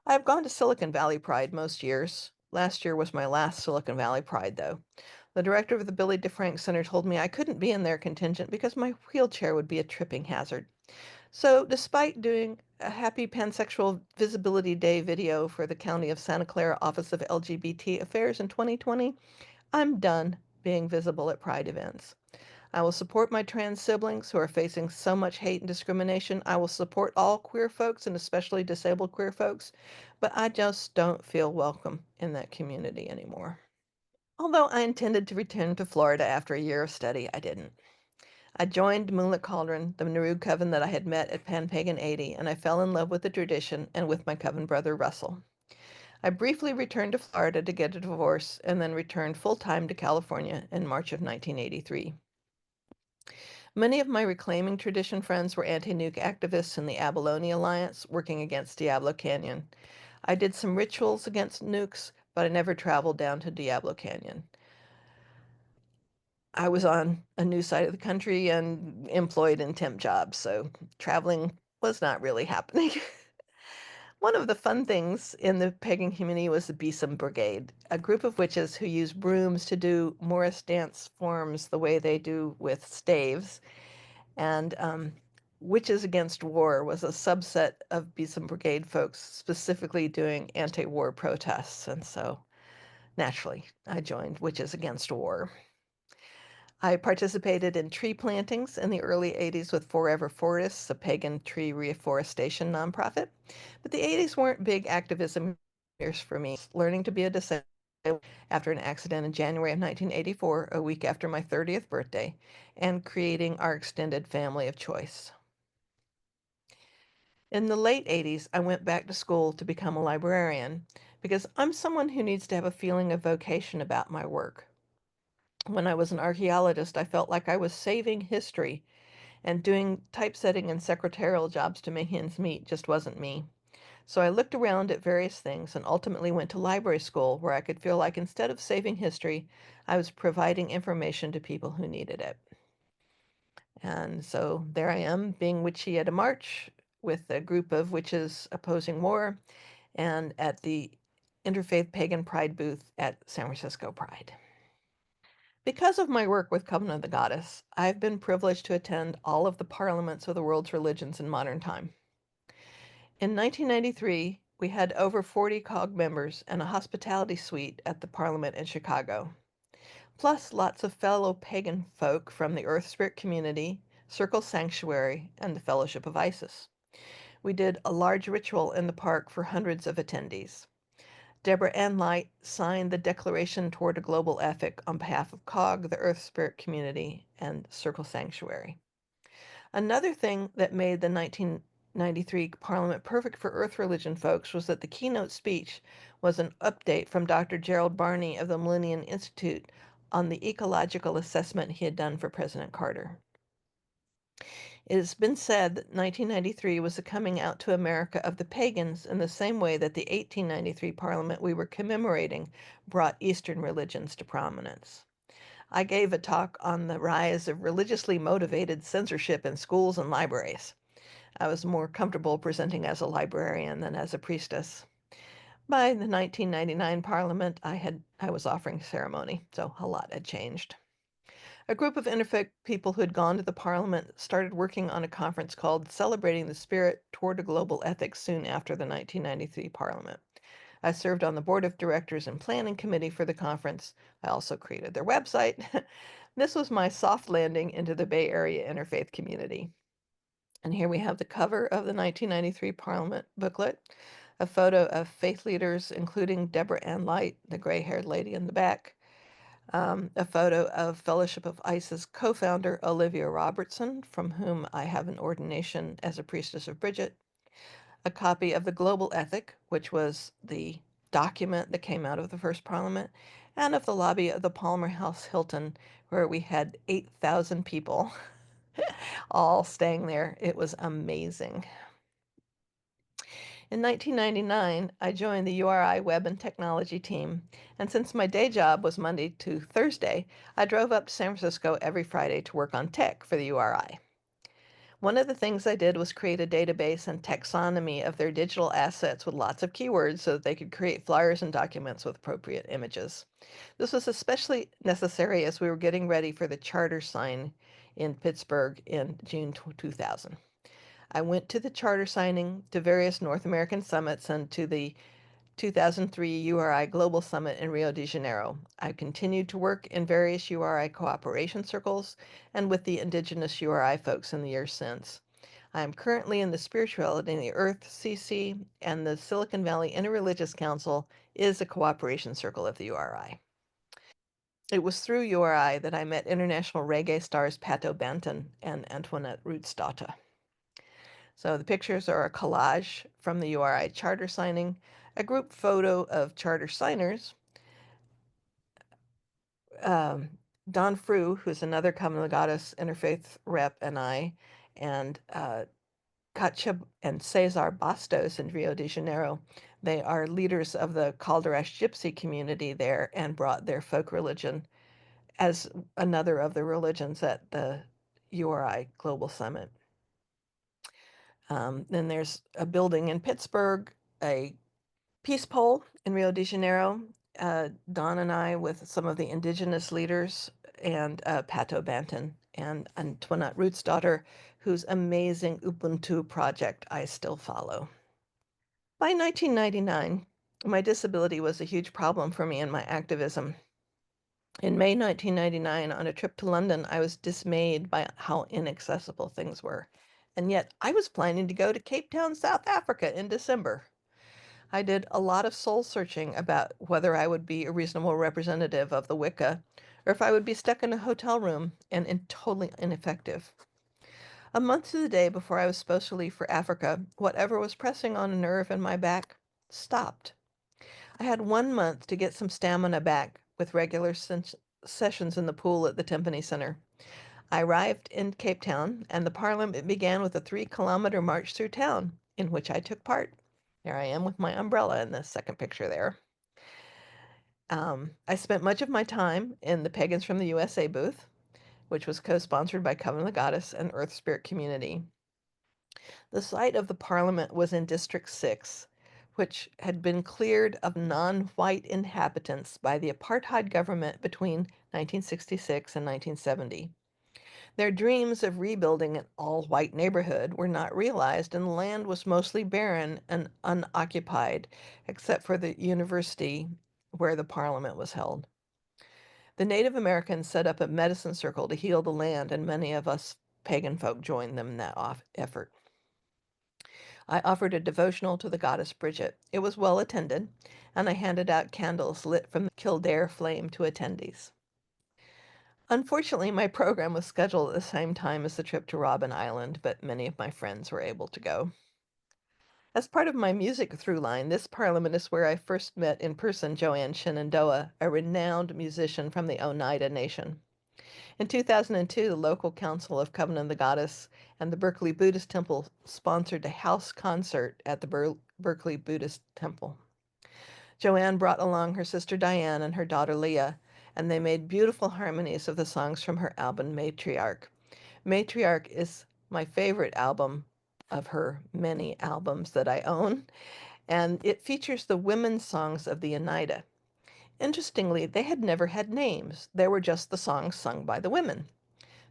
I have gone to Silicon Valley Pride most years. Last year was my last Silicon Valley Pride, though. The director of the Billy DeFrank Center told me I couldn't be in their contingent because my wheelchair would be a tripping hazard. So, despite doing a happy Pansexual Visibility Day video for the County of Santa Clara Office of LGBT Affairs in 2020, I'm done being visible at Pride events. I will support my trans siblings who are facing so much hate and discrimination. I will support all queer folks and especially disabled queer folks, but I just don't feel welcome in that community anymore. Although I intended to return to Florida after a year of study, I didn't. I joined Moonlit Cauldron, the Naru coven that I had met at Pan Pagan 80, and I fell in love with the tradition and with my coven brother Russell. I briefly returned to Florida to get a divorce and then returned full-time to California in March of 1983. Many of my Reclaiming Tradition friends were anti-nuke activists in the Abalone Alliance working against Diablo Canyon. I did some rituals against nukes, but I never traveled down to Diablo Canyon. I was on a new side of the country and employed in temp jobs, so traveling was not really happening. One of the fun things in the pagan community was the Besom Brigade, a group of witches who use brooms to do Morris dance forms the way they do with staves. And Witches Against War was a subset of Besom Brigade folks specifically doing anti-war protests. And so naturally, I joined Witches Against War. I participated in tree plantings in the early 80s with Forever Forests, a pagan tree reforestation nonprofit. But the 80s weren't big activism years for me. Learning to be a disabled after an accident in January of 1984, a week after my 30th birthday, and creating our extended family of choice. In the late 80s, I went back to school to become a librarian because I'm someone who needs to have a feeling of vocation about my work. When I was an archaeologist, I felt like I was saving history, and doing typesetting and secretarial jobs to make ends meet just wasn't me. So I looked around at various things and ultimately went to library school where I could feel like instead of saving history, I was providing information to people who needed it. And so there I am, being witchy at a march with a group of witches opposing war and at the Interfaith Pagan Pride booth at San Francisco Pride. Because of my work with Covenant of the Goddess, I've been privileged to attend all of the parliaments of the world's religions in modern time. In 1993, we had over 40 COG members and a hospitality suite at the Parliament in Chicago, plus lots of fellow pagan folk from the Earth Spirit community, Circle Sanctuary, and the Fellowship of Isis. We did a large ritual in the park for hundreds of attendees. Deborah Ann Light signed the Declaration Toward a Global Ethic on behalf of COG, the Earth Spirit community, and Circle Sanctuary. Another thing that made the 1993 Parliament perfect for Earth religion folks was that the keynote speech was an update from Dr. Gerald Barney of the Millennium Institute on the ecological assessment he had done for President Carter. It has been said that 1993 was the coming out to America of the pagans in the same way that the 1893 Parliament we were commemorating brought Eastern religions to prominence. I gave a talk on the rise of religiously motivated censorship in schools and libraries. I was more comfortable presenting as a librarian than as a priestess. By the 1999 Parliament, I was offering ceremony, so a lot had changed. A group of interfaith people who had gone to the Parliament started working on a conference called Celebrating the Spirit Toward a Global Ethics soon after the 1993 Parliament. I served on the board of directors and planning committee for the conference. I also created their website. This was my soft landing into the Bay Area interfaith community. And here we have the cover of the 1993 Parliament booklet, a photo of faith leaders, including Deborah Ann Light, the gray-haired lady in the back, a photo of Fellowship of Isis co-founder Olivia Robertson, from whom I have an ordination as a priestess of Bridget, a copy of the Global Ethic, which was the document that came out of the first Parliament, and of the lobby of the Palmer House Hilton, where we had 8,000 people all staying there. It was amazing. In 1999, I joined the URI Web and Technology team, and since my day job was Monday to Thursday, I drove up to San Francisco every Friday to work on tech for the URI. One of the things I did was create a database and taxonomy of their digital assets with lots of keywords so that they could create flyers and documents with appropriate images. This was especially necessary as we were getting ready for the charter sign in Pittsburgh in June 2000. I went to the charter signing, to various North American summits, and to the 2003 URI Global Summit in Rio de Janeiro. I continued to work in various URI cooperation circles and with the indigenous URI folks in the years since. I am currently in the Spirituality in the Earth CC, and the Silicon Valley Interreligious Council is a cooperation circle of the URI. It was through URI that I met international reggae stars Pato Banton and Antoinette Rootsdata. So the pictures are a collage from the URI charter signing, a group photo of charter signers, Don Frew, who's another Covenant of the Goddess interfaith rep, and I, and Katja and Cesar Bastos in Rio de Janeiro. They are leaders of the Calderash Gypsy community there and brought their folk religion as another of the religions at the URI Global Summit. Then there's a building in Pittsburgh, a peace pole in Rio de Janeiro. Don and I with some of the indigenous leaders and Pato Banton and Antoinette Rootsdaughter, whose amazing Ubuntu project I still follow. By 1999, my disability was a huge problem for me in my activism. In May 1999, on a trip to London, I was dismayed by how inaccessible things were. And yet, I was planning to go to Cape Town, South Africa in December. I did a lot of soul searching about whether I would be a reasonable representative of the Wicca, or if I would be stuck in a hotel room and totally ineffective. A month to the day before I was supposed to leave for Africa, whatever was pressing on a nerve in my back stopped. I had 1 month to get some stamina back with regular sessions in the pool at the Timpani Center. I arrived in Cape Town, and the Parliament began with a 3-kilometer march through town, in which I took part. Here I am with my umbrella in the second picture there. I spent much of my time in the Pagans from the USA booth, which was co-sponsored by Coven of the Goddess and Earth Spirit Community. The site of the Parliament was in District 6, which had been cleared of non-white inhabitants by the apartheid government between 1966 and 1970. Their dreams of rebuilding an all-white neighborhood were not realized, and the land was mostly barren and unoccupied, except for the university where the Parliament was held. The Native Americans set up a medicine circle to heal the land, and many of us pagan folk joined them in that effort. I offered a devotional to the goddess Bridget. It was well attended, and I handed out candles lit from the Kildare flame to attendees. Unfortunately, my program was scheduled at the same time as the trip to Robben Island, but many of my friends were able to go. As part of my music through line, this Parliament is where I first met in person Joanne Shenandoah, a renowned musician from the Oneida Nation. In 2002, the local council of Covenant of the Goddess and the Berkeley Buddhist Temple sponsored a house concert at the Berkeley Buddhist Temple. Joanne brought along her sister Diane and her daughter Leah, and they made beautiful harmonies of the songs from her album Matriarch. Matriarch is my favorite album of her many albums that I own, and it features the women's songs of the Oneida. Interestingly, they had never had names. They were just the songs sung by the women.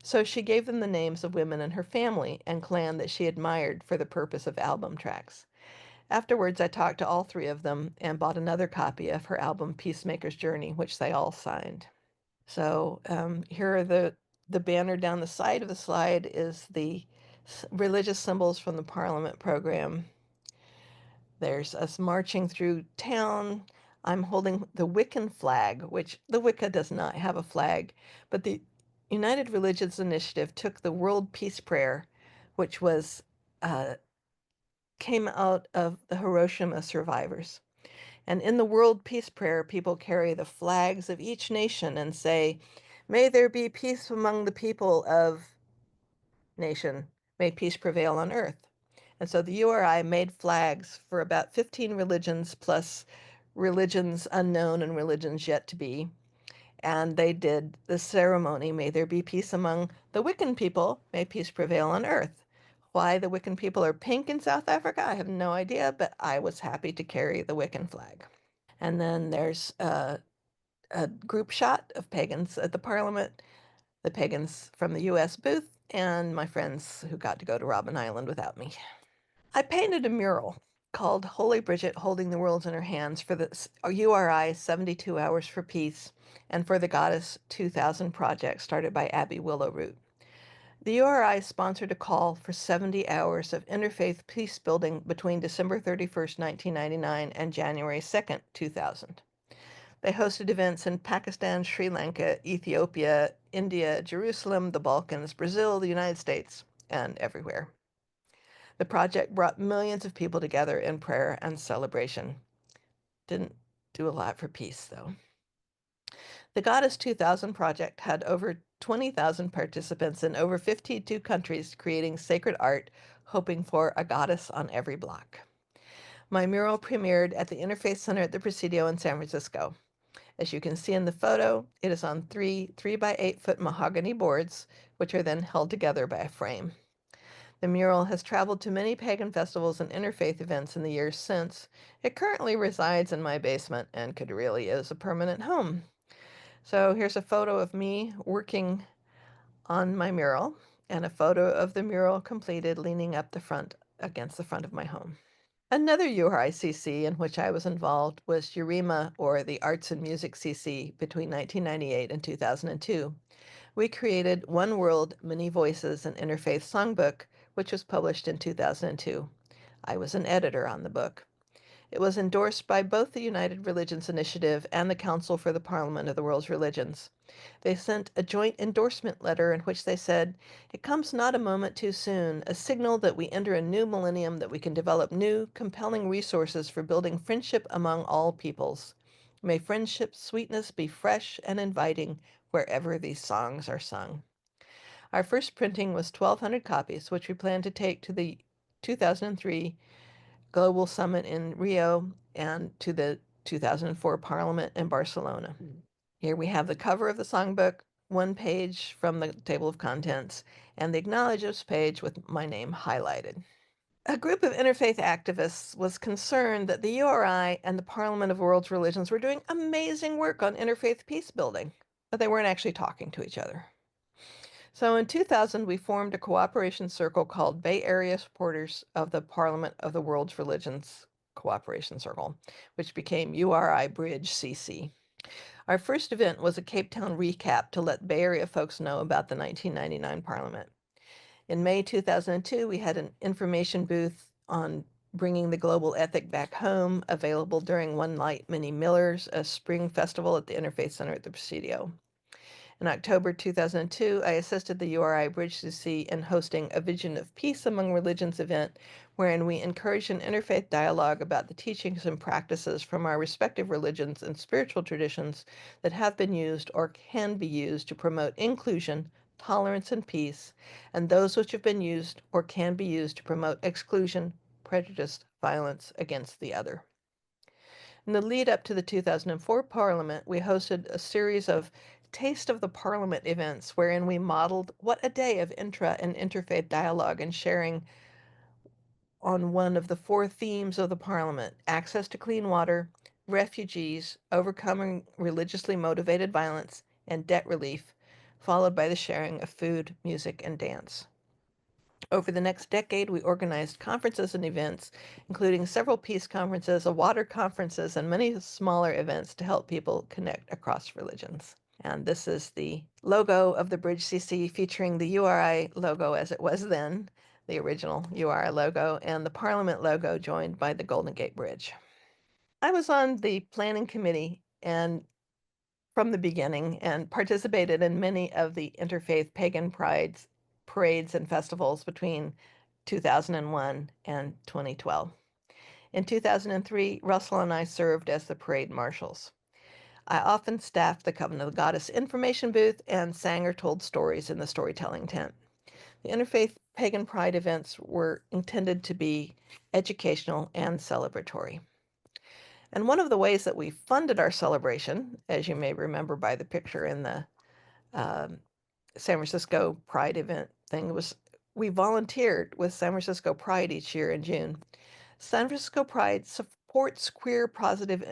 So she gave them the names of women in her family and clan that she admired for the purpose of album tracks. Afterwards, I talked to all three of them and bought another copy of her album Peacemaker's Journey, which they all signed. So here are the banner down the side of the slide is the religious symbols from the Parliament program. There's us marching through town. I'm holding the Wiccan flag, which the Wicca does not have a flag, but the United Religions Initiative took the World Peace Prayer, which was came out of the Hiroshima survivors. And in the World Peace Prayer, people carry the flags of each nation and say, "May there be peace among the people of nation. May peace prevail on earth." And so the URI made flags for about 15 religions plus religions unknown and religions yet to be. And they did the ceremony, "May there be peace among the Wiccan people. May peace prevail on earth." Why the Wiccan people are pink in South Africa, I have no idea, but I was happy to carry the Wiccan flag. And then there's a group shot of pagans at the Parliament, the pagans from the US booth, and my friends who got to go to Robben Island without me. I painted a mural called Holy Bridget Holding the World in Her Hands for the URI 72 Hours for Peace and for the Goddess 2000 project started by Abby Willowroot. The URI sponsored a call for 70 hours of interfaith peace building between December 31st, 1999 and January 2nd, 2000. They hosted events in Pakistan, Sri Lanka, Ethiopia, India, Jerusalem, the Balkans, Brazil, the United States, and everywhere. The project brought millions of people together in prayer and celebration. Didn't do a lot for peace, though. The Goddess 2000 project had over 20,000 participants in over 52 countries creating sacred art, hoping for a goddess on every block. My mural premiered at the Interfaith Center at the Presidio in San Francisco. As you can see in the photo, it is on three 3-by-8-foot mahogany boards, which are then held together by a frame. The mural has traveled to many pagan festivals and interfaith events in the years since. It currently resides in my basement and could really use a permanent home. So here's a photo of me working on my mural and a photo of the mural completed leaning up the front against the front of my home. Another URICC in which I was involved was URIMA, or the Arts and Music CC, between 1998 and 2002. We created One World, Many Voices, an interfaith songbook, which was published in 2002. I was an editor on the book. It was endorsed by both the United Religions Initiative and the Council for the Parliament of the World's Religions. They sent a joint endorsement letter in which they said, "It comes not a moment too soon, a signal that we enter a new millennium, that we can develop new, compelling resources for building friendship among all peoples. May friendship's sweetness be fresh and inviting wherever these songs are sung. Our first printing was 1,200 copies, which we plan to take to the 2003 Global Summit in Rio and to the 2004 Parliament in Barcelona. Here we have the cover of the songbook, one page from the table of contents, and the acknowledgements page with my name highlighted. A group of interfaith activists was concerned that the URI and the Parliament of World Religions were doing amazing work on interfaith peace building, but they weren't actually talking to each other. So in 2000, we formed a cooperation circle called Bay Area Supporters of the Parliament of the World's Religions Cooperation Circle, which became URI Bridge CC. Our first event was a Cape Town recap to let Bay Area folks know about the 1999 Parliament. In May 2002, we had an information booth on bringing the global ethic back home, available during One Light Mini Millers, a spring festival at the Interfaith Center at the Presidio. In October 2002, I assisted the URI Bridge CC in hosting a Vision of Peace Among Religions event, wherein we encouraged an interfaith dialogue about the teachings and practices from our respective religions and spiritual traditions that have been used or can be used to promote inclusion, tolerance, and peace, and those which have been used or can be used to promote exclusion, prejudice, violence against the other. In the lead up to the 2004 Parliament, we hosted a series of Taste of the Parliament events wherein we modeled what a day of intra and interfaith dialogue and sharing on one of the four themes of the Parliament: access to clean water, refugees, overcoming religiously motivated violence, and debt relief, followed by the sharing of food, music, and dance. Over the next decade, we organized conferences and events, including several peace conferences, a water conferences, and many smaller events to help people connect across religions. And this is the logo of the Bridge CC, featuring the URI logo as it was then, the original URI logo, and the Parliament logo joined by the Golden Gate Bridge. I was on the planning committee and from the beginning and participated in many of the interfaith pagan prides, parades, and festivals between 2001 and 2012. In 2003, Russell and I served as the parade marshals. I often staffed the Covenant of the Goddess information booth and sang or told stories in the storytelling tent. The interfaith pagan pride events were intended to be educational and celebratory. And one of the ways that we funded our celebration, as you may remember by the picture in the San Francisco Pride event thing, was we volunteered with San Francisco Pride each year in June. San Francisco Pride supports queer positive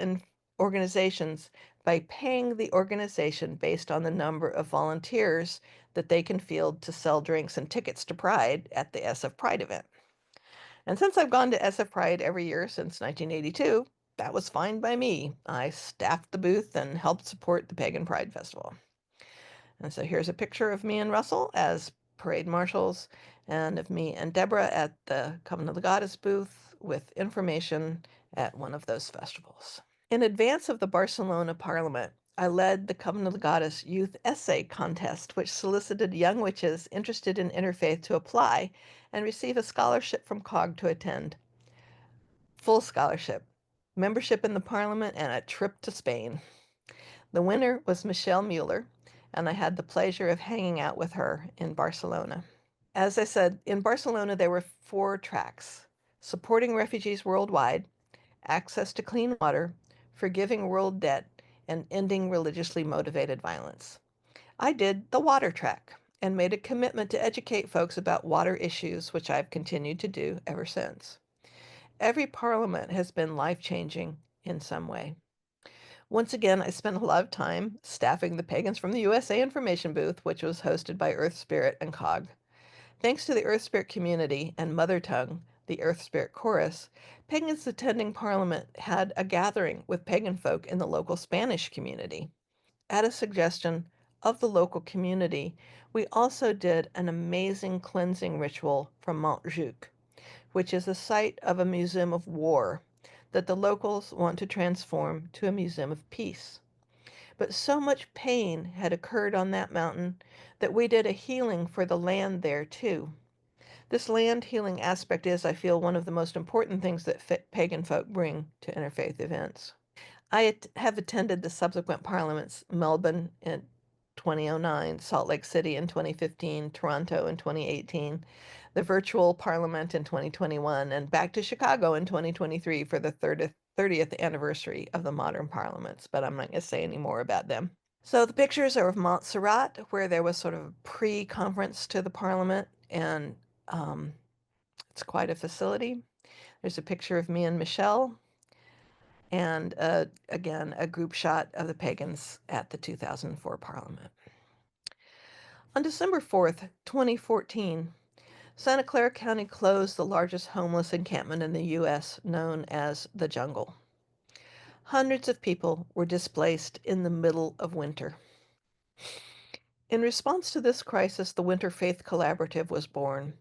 organizations by paying the organization based on the number of volunteers that they can field to sell drinks and tickets to Pride at the SF Pride event. And since I've gone to SF Pride every year since 1982, that was fine by me. I staffed the booth and helped support the Pagan Pride Festival. And so here's a picture of me and Russell as parade marshals, and of me and Deborah at the Covenant of the Goddess booth with information at one of those festivals. In advance of the Barcelona Parliament, I led the Covenant of the Goddess Youth Essay Contest, which solicited young witches interested in interfaith to apply and receive a scholarship from COG to attend. Full scholarship, membership in the Parliament, and a trip to Spain. The winner was Michelle Mueller, and I had the pleasure of hanging out with her in Barcelona. As I said, in Barcelona, there were 4 tracks: supporting refugees worldwide, access to clean water, forgiving world debt, and ending religiously motivated violence. I did the water track and made a commitment to educate folks about water issues, which I've continued to do ever since. Every parliament has been life-changing in some way. Once again, I spent a lot of time staffing the Pagans from the USA information booth, which was hosted by Earth Spirit and COG. Thanks to the Earth Spirit community and Mother Tongue, the Earth Spirit Chorus, Pagans attending Parliament had a gathering with pagan folk in the local Spanish community. At a suggestion of the local community, we also did an amazing cleansing ritual from Montjuic, which is the site of a museum of war that the locals want to transform to a museum of peace. But so much pain had occurred on that mountain that we did a healing for the land there too. This land healing aspect is, I feel, one of the most important things that pagan folk bring to interfaith events. I have attended the subsequent parliaments, Melbourne in 2009, Salt Lake City in 2015, Toronto in 2018, the virtual parliament in 2021, and back to Chicago in 2023 for the 30th anniversary of the modern parliaments, but I'm not going to say any more about them. So the pictures are of Montserrat, where there was sort of a pre-conference to the parliament, and it's quite a facility. There's a picture of me and Michelle, and again, a group shot of the pagans at the 2004 parliament. On December 4th, 2014, Santa Clara County closed the largest homeless encampment in the U.S., known as the Jungle. Hundreds of people were displaced in the middle of winter. In response to this crisis, the Winter Faith Collaborative was born.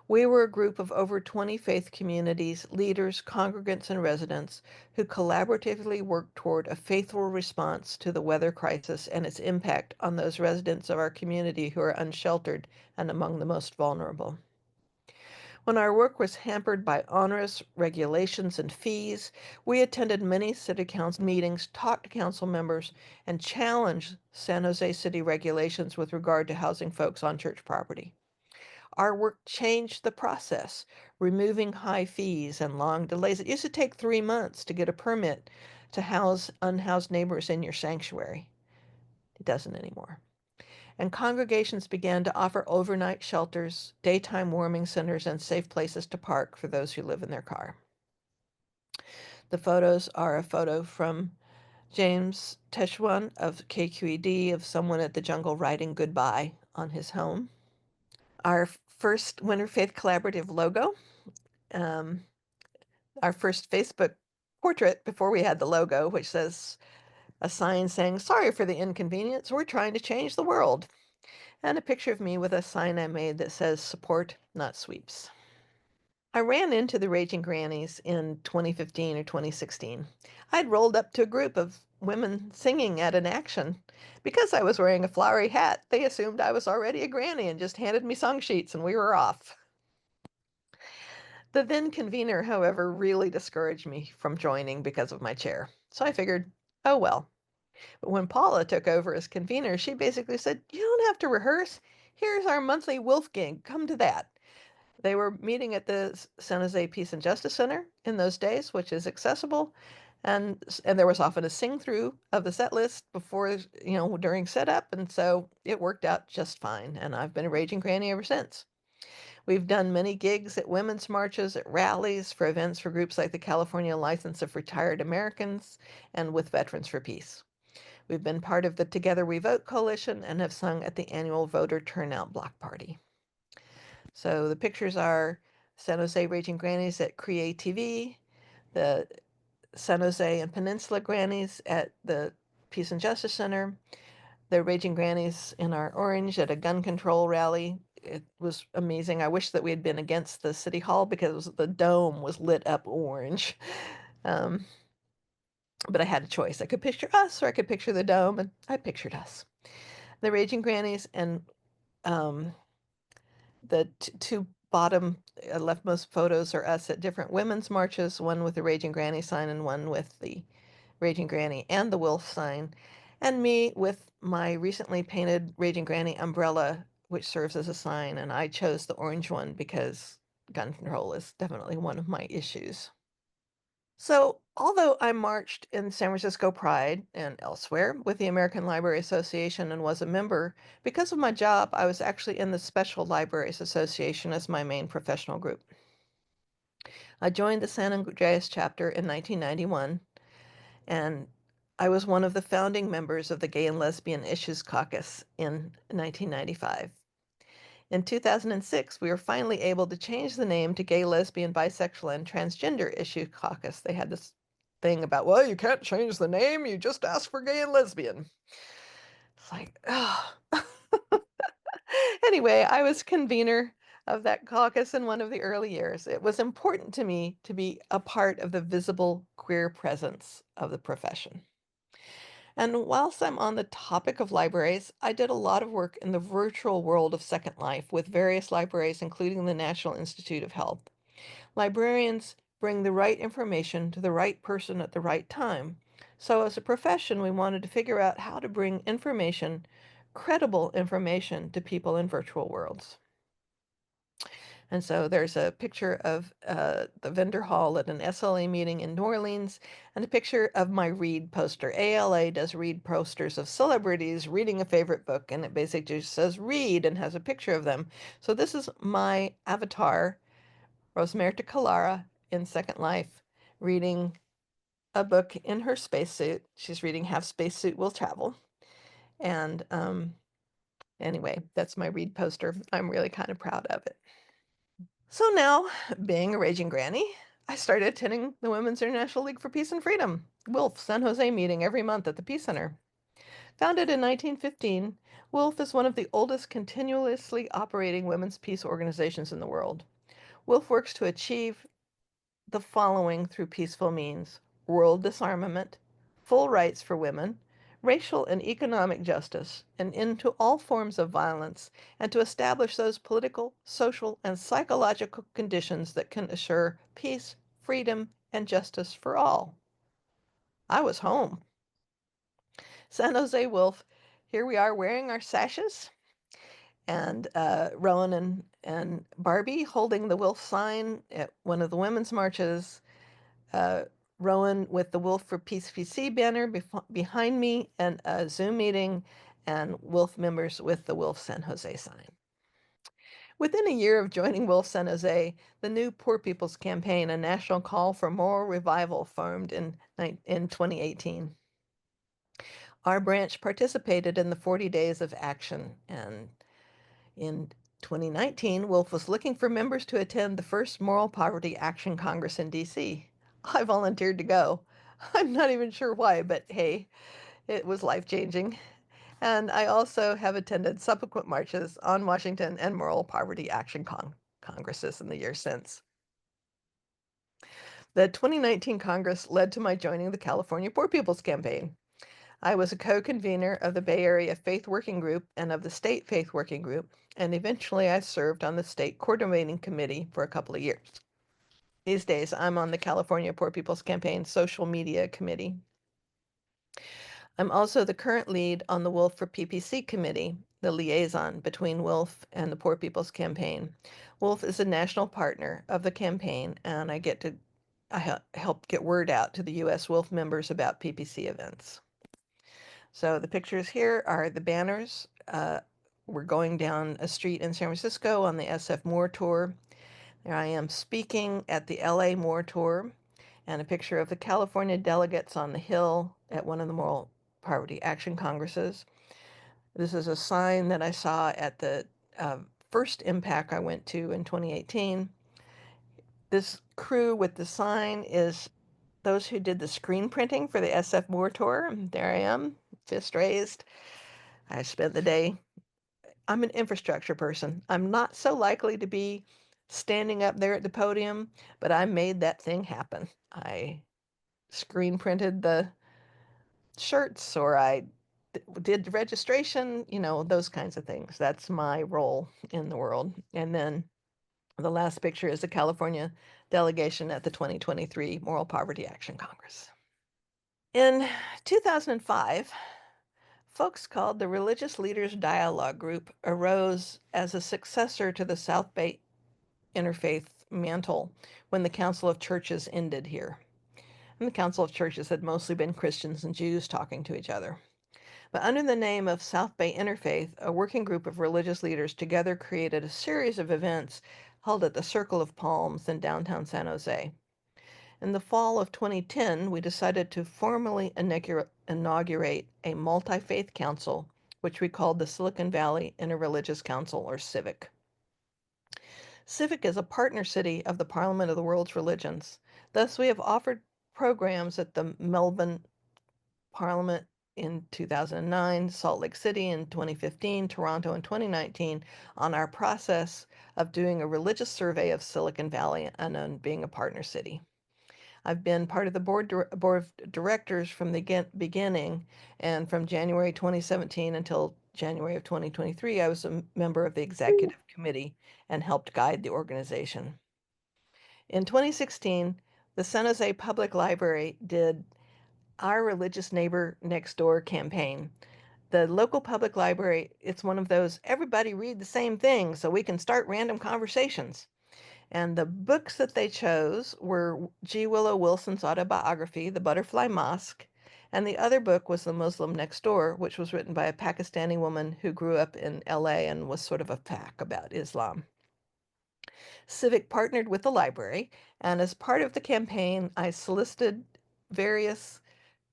We were a group of over 20 faith communities, leaders, congregants, and residents who collaboratively worked toward a faithful response to the weather crisis and its impact on those residents of our community who are unsheltered and among the most vulnerable. When our work was hampered by onerous regulations and fees, we attended many city council meetings, talked to council members, and challenged San Jose city regulations with regard to housing folks on church property. Our work changed the process, removing high fees and long delays. It used to take 3 months to get a permit to house unhoused neighbors in your sanctuary. It doesn't anymore. And congregations began to offer overnight shelters, daytime warming centers, and safe places to park for those who live in their car. The photos are a photo from James Techuan of KQED of someone at the Jungle writing goodbye on his home. Our first Winter Faith Collaborative logo, our first Facebook portrait before we had the logo, which says a sign saying, "Sorry for the inconvenience, we're trying to change the world." And a picture of me with a sign I made that says, "Support, not sweeps." I ran into the Raging Grannies in 2015 or 2016. I'd rolled up to a group of women singing at an action. Because I was wearing a flowery hat, they assumed I was already a granny and just handed me song sheets and we were off. The then convener, however, really discouraged me from joining because of my chair. So I figured, oh well. But when Paula took over as convener, she basically said, "You don't have to rehearse. Here's our monthly WILPF gig. Come to that." They were meeting at the San Jose Peace and Justice Center in those days, which is accessible. And there was often a sing through of the set list before, during setup. And so it worked out just fine. And I've been a Raging Granny ever since. We've done many gigs at women's marches, at rallies, for events for groups like the California Alliance of Retired Americans, and with Veterans for Peace. We've been part of the Together We Vote coalition and have sung at the annual voter turnout block party. So the pictures are San Jose Raging Grannies at Cree TV, the San Jose and Peninsula Grannies at the Peace and Justice Center, the Raging Grannies in our orange at a gun control rally. It was amazing. I wish that we had been against the city hall because the dome was lit up orange. But I had a choice. I could picture us or I could picture the dome, and I pictured us. The Raging Grannies and the two bottom leftmost photos are us at different women's marches, one with the Raging Granny sign and one with the Raging Granny and the Wolf sign, and me with my recently painted Raging Granny umbrella, which serves as a sign, and I chose the orange one because gun control is definitely one of my issues. So, although I marched in San Francisco Pride and elsewhere with the American Library Association and was a member, because of my job, I was actually in the Special Libraries Association as my main professional group. I joined the San Andreas chapter in 1991, and I was one of the founding members of the Gay and Lesbian Issues Caucus in 1995. In 2006, we were finally able to change the name to Gay, Lesbian, Bisexual, and Transgender Issue Caucus. They had this thing about, well, you can't change the name, you just ask for gay and lesbian. It's like, oh. Anyway, I was convener of that caucus in one of the early years. It was important to me to be a part of the visible queer presence of the profession. And whilst I'm on the topic of libraries, I did a lot of work in the virtual world of Second Life with various libraries, including the National Institute of Health. Librarians bring the right information to the right person at the right time. So as a profession, we wanted to figure out how to bring information credible information to people in virtual worlds. And so there's a picture of the vendor hall at an SLA meeting in New Orleans and a picture of my read poster. ALA does read posters of celebrities reading a favorite book, and it basically just says read and has a picture of them. So this is my avatar, Rosemary Calara, in Second Life, reading a book in her spacesuit. She's reading Have Spacesuit Will Travel. And anyway, that's my read poster. I'm really kind of proud of it. So now, being a raging granny, I started attending the Women's International League for Peace and Freedom, WILPF San Jose meeting every month at the Peace Center. Founded in 1915, WILPF is one of the oldest continuously operating women's peace organizations in the world. WILPF works to achieve the following through peaceful means: world disarmament, full rights for women, racial and economic justice, an end to all forms of violence, and to establish those political, social, and psychological conditions that can assure peace, freedom, and justice for all. I was home. San Jose WILPF, here we are wearing our sashes, and Rowan and Barbie holding the WILPF sign at one of the women's marches. uh, Rowan with the Wolf for Peace PC banner behind me, and a Zoom meeting, and WILPF members with the WILPF San Jose sign. Within a year of joining WILPF San Jose, the new Poor People's Campaign, a national call for moral revival, formed in 2018. Our branch participated in the 40 Days of Action, and in 2019, WILPF was looking for members to attend the first Moral Poverty Action Congress in DC. I volunteered to go. I'm not even sure why, but hey, it was life-changing. And I also have attended subsequent marches on Washington and Moral Poverty Action Congresses in the years since. The 2019 Congress led to my joining the California Poor People's Campaign. I was a co-convener of the Bay Area Faith Working Group and of the State Faith Working Group, and eventually I served on the state coordinating committee for a couple of years. These days, I'm on the California Poor People's Campaign social media committee. I'm also the current lead on the WILPF for PPC committee, the liaison between WILPF and the Poor People's Campaign. WILPF is a national partner of the campaign, and I help get word out to the U.S. WILPF members about PPC events. So the pictures here are the banners. We're going down a street in San Francisco on the SF Moore Tour. There I am speaking at the LA Moore Tour, and a picture of the California delegates on the Hill at one of the Moral Poverty Action Congresses. This is a sign that I saw at the first impact I went to in 2018. This crew with the sign is those who did the screen printing for the SF Moore Tour. There I am, fist raised. I spent the day. I'm an infrastructure person. I'm not so likely to be standing up there at the podium, but I made that thing happen. I screen printed the shirts, or I did the registration, those kinds of things. That's my role in the world. And then the last picture is the California delegation at the 2023 Moral Poverty Action Congress. In 2005, folks called the Religious Leaders Dialogue Group arose as a successor to the South Bay Interfaith mantle when the Council of Churches ended here. And the Council of Churches had mostly been Christians and Jews talking to each other. But under the name of South Bay Interfaith, a working group of religious leaders together created a series of events held at the Circle of Palms in downtown San Jose. In the fall of 2010, we decided to formally inaugurate a multi-faith council, which we called the Silicon Valley Interreligious Council, or CIVIC. CIVIC is a partner city of the Parliament of the World's Religions. Thus, we have offered programs at the Melbourne Parliament in 2009, Salt Lake City in 2015, Toronto in 2019, on our process of doing a religious survey of Silicon Valley and on being a partner city. I've been part of the board of directors from the beginning, and from January 2017 until January of 2023, I was a member of the executive committee and helped guide the organization. In 2016, the San Jose Public Library did our Religious Neighbor Next Door campaign. the local public library, it's one of those everybody read the same thing so we can start random conversations. And the books that they chose were G. Willow Wilson's autobiography, The Butterfly Mosque, and the other book was The Muslim Next Door, which was written by a Pakistani woman who grew up in LA and was sort of a pack about Islam. Civic partnered with the library, and as part of the campaign, I solicited various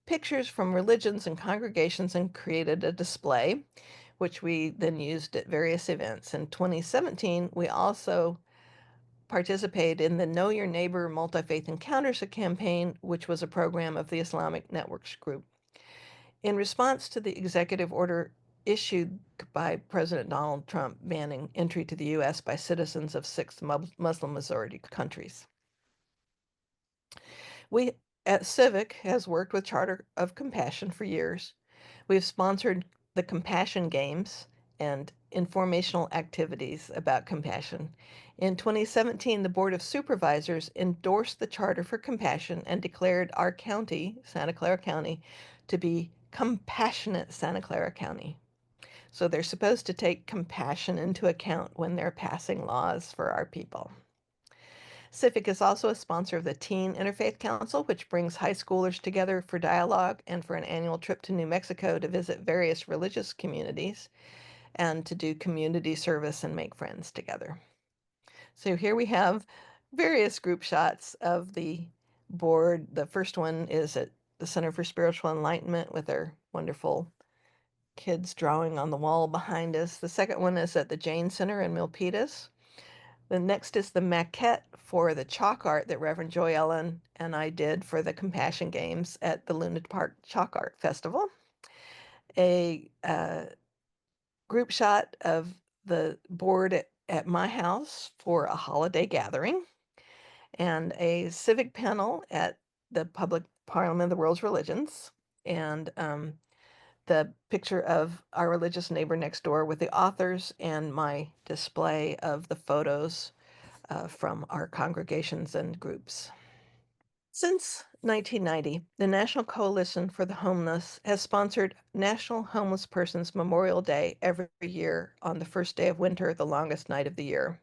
pictures from religions and congregations and created a display, which we then used at various events. In 2017, we also participated in the Know Your Neighbor Multi-Faith Encounters campaign, which was a program of the Islamic Networks Group. In response to the executive order issued by President Donald Trump banning entry to the U.S. by citizens of 6 Muslim majority countries. We at Civic has worked with Charter of Compassion for years. We've sponsored the Compassion Games and informational activities about compassion. In 2017, the Board of Supervisors endorsed the Charter for Compassion and declared our county, Santa Clara County, to be Compassionate Santa Clara County. So they're supposed to take compassion into account when they're passing laws for our people. Civic is also a sponsor of the Teen Interfaith Council, which brings high schoolers together for dialogue and for an annual trip to New Mexico to visit various religious communities and to do community service and make friends together. So here we have various group shots of the board. The first one is at the Center for Spiritual Enlightenment with their wonderful kids drawing on the wall behind us. The second one is at the Jane Center in Milpitas. The next is the maquette for the chalk art that Reverend Joy Ellen and I did for the Compassion Games at the Luna Park Chalk Art Festival. A group shot of the board at my house for a holiday gathering, and a civic panel at the Public Parliament of the World's Religions, and the picture of our religious neighbor next door with the authors, and my display of the photos from our congregations and groups. Since 1990, the National Coalition for the Homeless has sponsored National Homeless Persons Memorial Day every year on the first day of winter, the longest night of the year.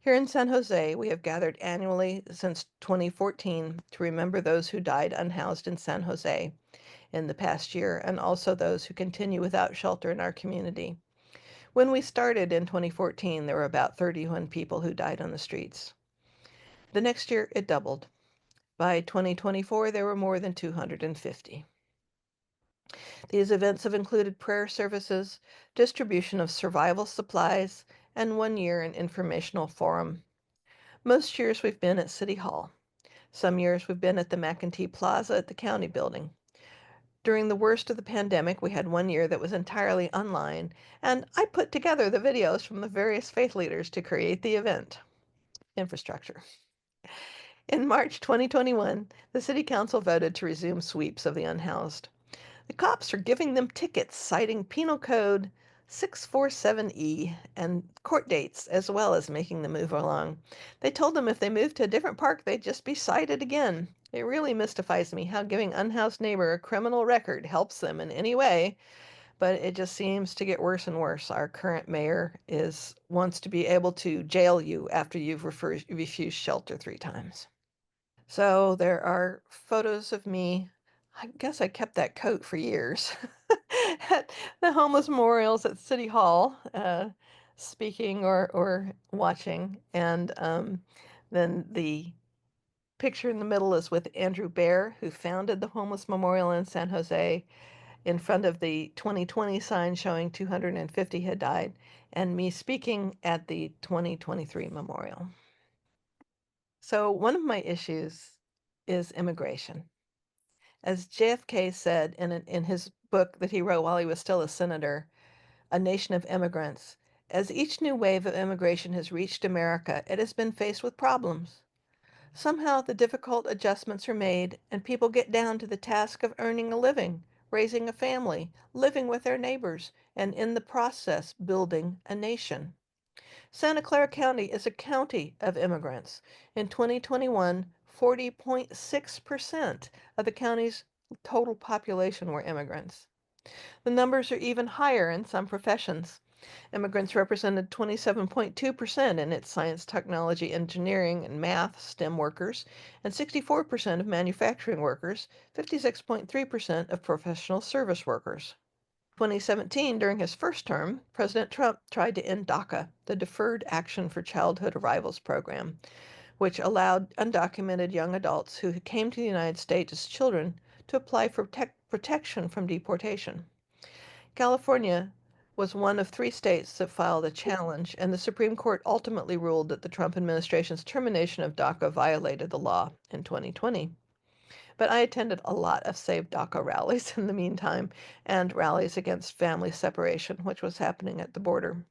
Here in San Jose, we have gathered annually since 2014 to remember those who died unhoused in San Jose in the past year, and also those who continue without shelter in our community. When we started in 2014, there were about 31 people who died on the streets. The next year, it doubled. By 2024, there were more than 250. These events have included prayer services, distribution of survival supplies, and 1 year an informational forum. Most years we've been at City Hall. Some years we've been at the McEntee Plaza at the county building. During the worst of the pandemic, we had 1 year that was entirely online, and I put together the videos from the various faith leaders to create the event. Infrastructure. In March 2021, the City Council voted to resume sweeps of the unhoused. The cops are giving them tickets citing Penal Code 647E and court dates, as well as making them move along. They told them if they moved to a different park, they'd just be cited again. It really mystifies me how giving unhoused neighbor a criminal record helps them in any way, but it just seems to get worse and worse. Our current mayor wants to be able to jail you after you've refused shelter 3 times. So there are photos of me. I guess I kept that coat for years at the homeless memorials at City Hall, speaking or watching. And then the picture in the middle is with Andrew Bear, who founded the Homeless Memorial in San Jose, in front of the 2020 sign showing 250 had died, and me speaking at the 2023 memorial. So one of my issues is immigration. As JFK said in his book that he wrote while he was still a senator, A Nation of Immigrants, as each new wave of immigration has reached America, it has been faced with problems. Somehow the difficult adjustments are made, and people get down to the task of earning a living, raising a family, living with their neighbors, and in the process building a nation. Santa Clara County is a county of immigrants. In 2021, 40.6% of the county's total population were immigrants. The numbers are even higher in some professions. Immigrants represented 27.2% in its science, technology, engineering, and math STEM workers, and 64% of manufacturing workers, 56.3% of professional service workers. 2017, during his first term, President Trump tried to end DACA, the Deferred Action for Childhood Arrivals program, which allowed undocumented young adults who came to the United States as children to apply for protection from deportation. California was one of 3 states that filed a challenge, and the Supreme Court ultimately ruled that the Trump administration's termination of DACA violated the law in 2020. But I attended a lot of Save DACA rallies in the meantime, and rallies against family separation, which was happening at the border.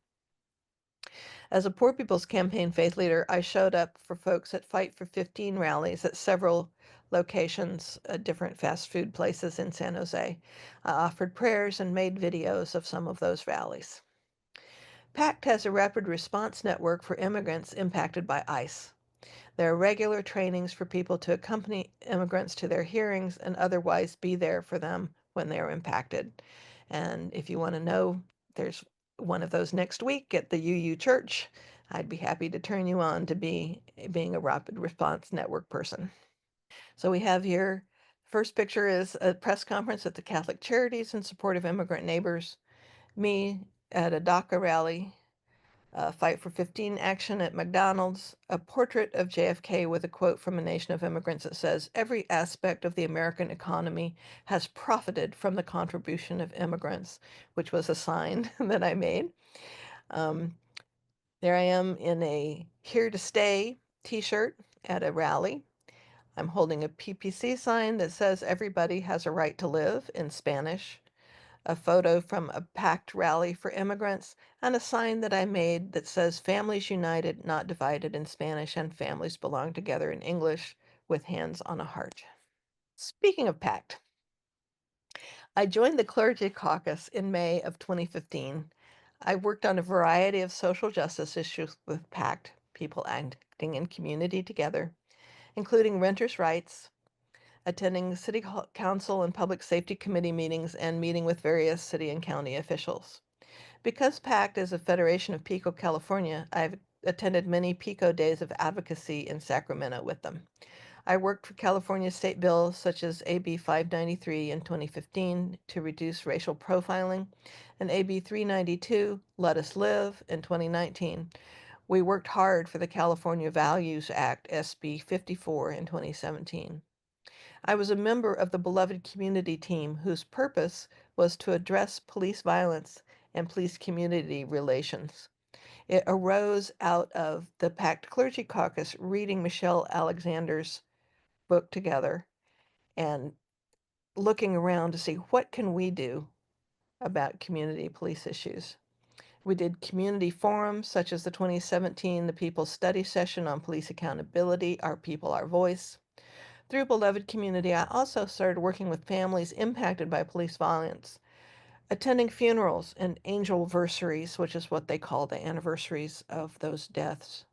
As a Poor People's Campaign faith leader, I showed up for folks at Fight for 15 rallies at several locations, different fast food places in San Jose. I offered prayers and made videos of some of those rallies. PACT has a rapid response network for immigrants impacted by ICE. There are regular trainings for people to accompany immigrants to their hearings and otherwise be there for them when they are impacted. And if you want to know, there's one of those next week at the UU Church. I'd be happy to turn you on to being a rapid response network person. So we have here, first picture is a press conference at the Catholic Charities in support of immigrant neighbors. Me at a DACA rally, Fight for 15 action at McDonald's, a portrait of JFK with a quote from A Nation of Immigrants that says, "Every aspect of the American economy has profited from the contribution of immigrants," which was a sign that I made. There I am in a Here to Stay t-shirt at a rally. I'm holding a PPC sign that says, "Everybody has a right to live," in Spanish, a photo from a packed rally for immigrants, and a sign that I made that says "Families United, Not Divided" in Spanish and "Families Belong Together" in English, with hands on a heart. Speaking of packed, I joined the Clergy Caucus in May of 2015. I worked on a variety of social justice issues with packed people acting in community together, including renters' rights, attending city council and public safety committee meetings, and meeting with various city and county officials. Because PACT is a federation of PICO California, I've attended many PICO days of advocacy in Sacramento with them. I worked for California state bills such as AB 593 in 2015 to reduce racial profiling, and AB 392, Let Us Live, in 2019. We worked hard for the California Values Act, SB 54, in 2017. I was a member of the Beloved Community Team, whose purpose was to address police violence and police community relations. It arose out of the Packed Clergy Caucus reading Michelle Alexander's book together and looking around to see what can we do about community police issues. We did community forums such as the 2017 The People's Study Session on Police Accountability, Our People, Our Voice. Through Beloved Community, I also started working with families impacted by police violence, attending funerals and angelversaries, which is what they call the anniversaries of those deaths,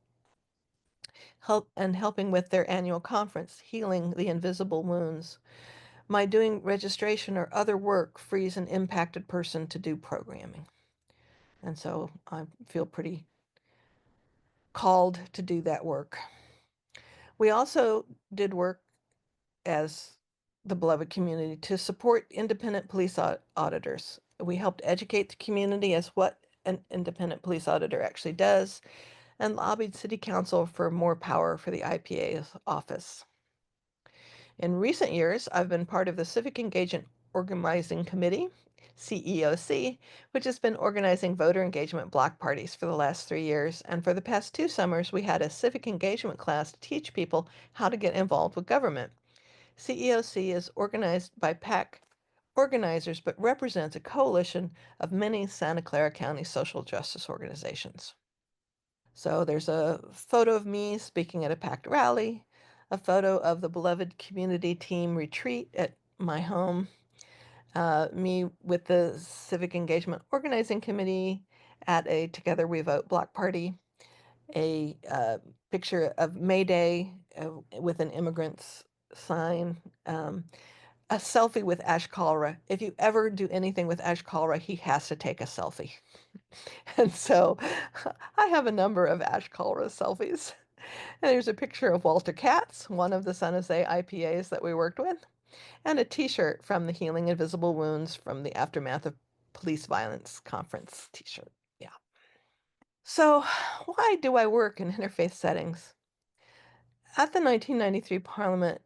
helping with their annual conference, Healing the Invisible Wounds. My doing registration or other work frees an impacted person to do programming. And so I feel pretty called to do that work. We also did work as the Beloved Community to support independent police auditors. We helped educate the community as what an independent police auditor actually does, and lobbied City Council for more power for the IPA's office. In recent years, I've been part of the Civic Engagement Organizing Committee, CEOC, which has been organizing voter engagement block parties for the last 3 years. And for the past 2 summers, we had a civic engagement class to teach people how to get involved with government. CEOC is organized by PAC organizers, but represents a coalition of many Santa Clara County social justice organizations. So there's a photo of me speaking at a PACT rally, a photo of the Beloved Community Team retreat at my home, me with the Civic Engagement Organizing Committee at a Together We Vote block party, a picture of May Day with an immigrants sign, a selfie with ash cholera. If you ever do anything with ash cholera, he has to take a selfie. And so I have a number of ash cholera selfies. And there's a picture of Walter Katz, one of the San Jose IPAs that we worked with, and a t-shirt from the Healing Invisible Wounds from the Aftermath of Police Violence Conference t-shirt. Yeah. So why do I work in interfaith settings? At the 1993 Parliament,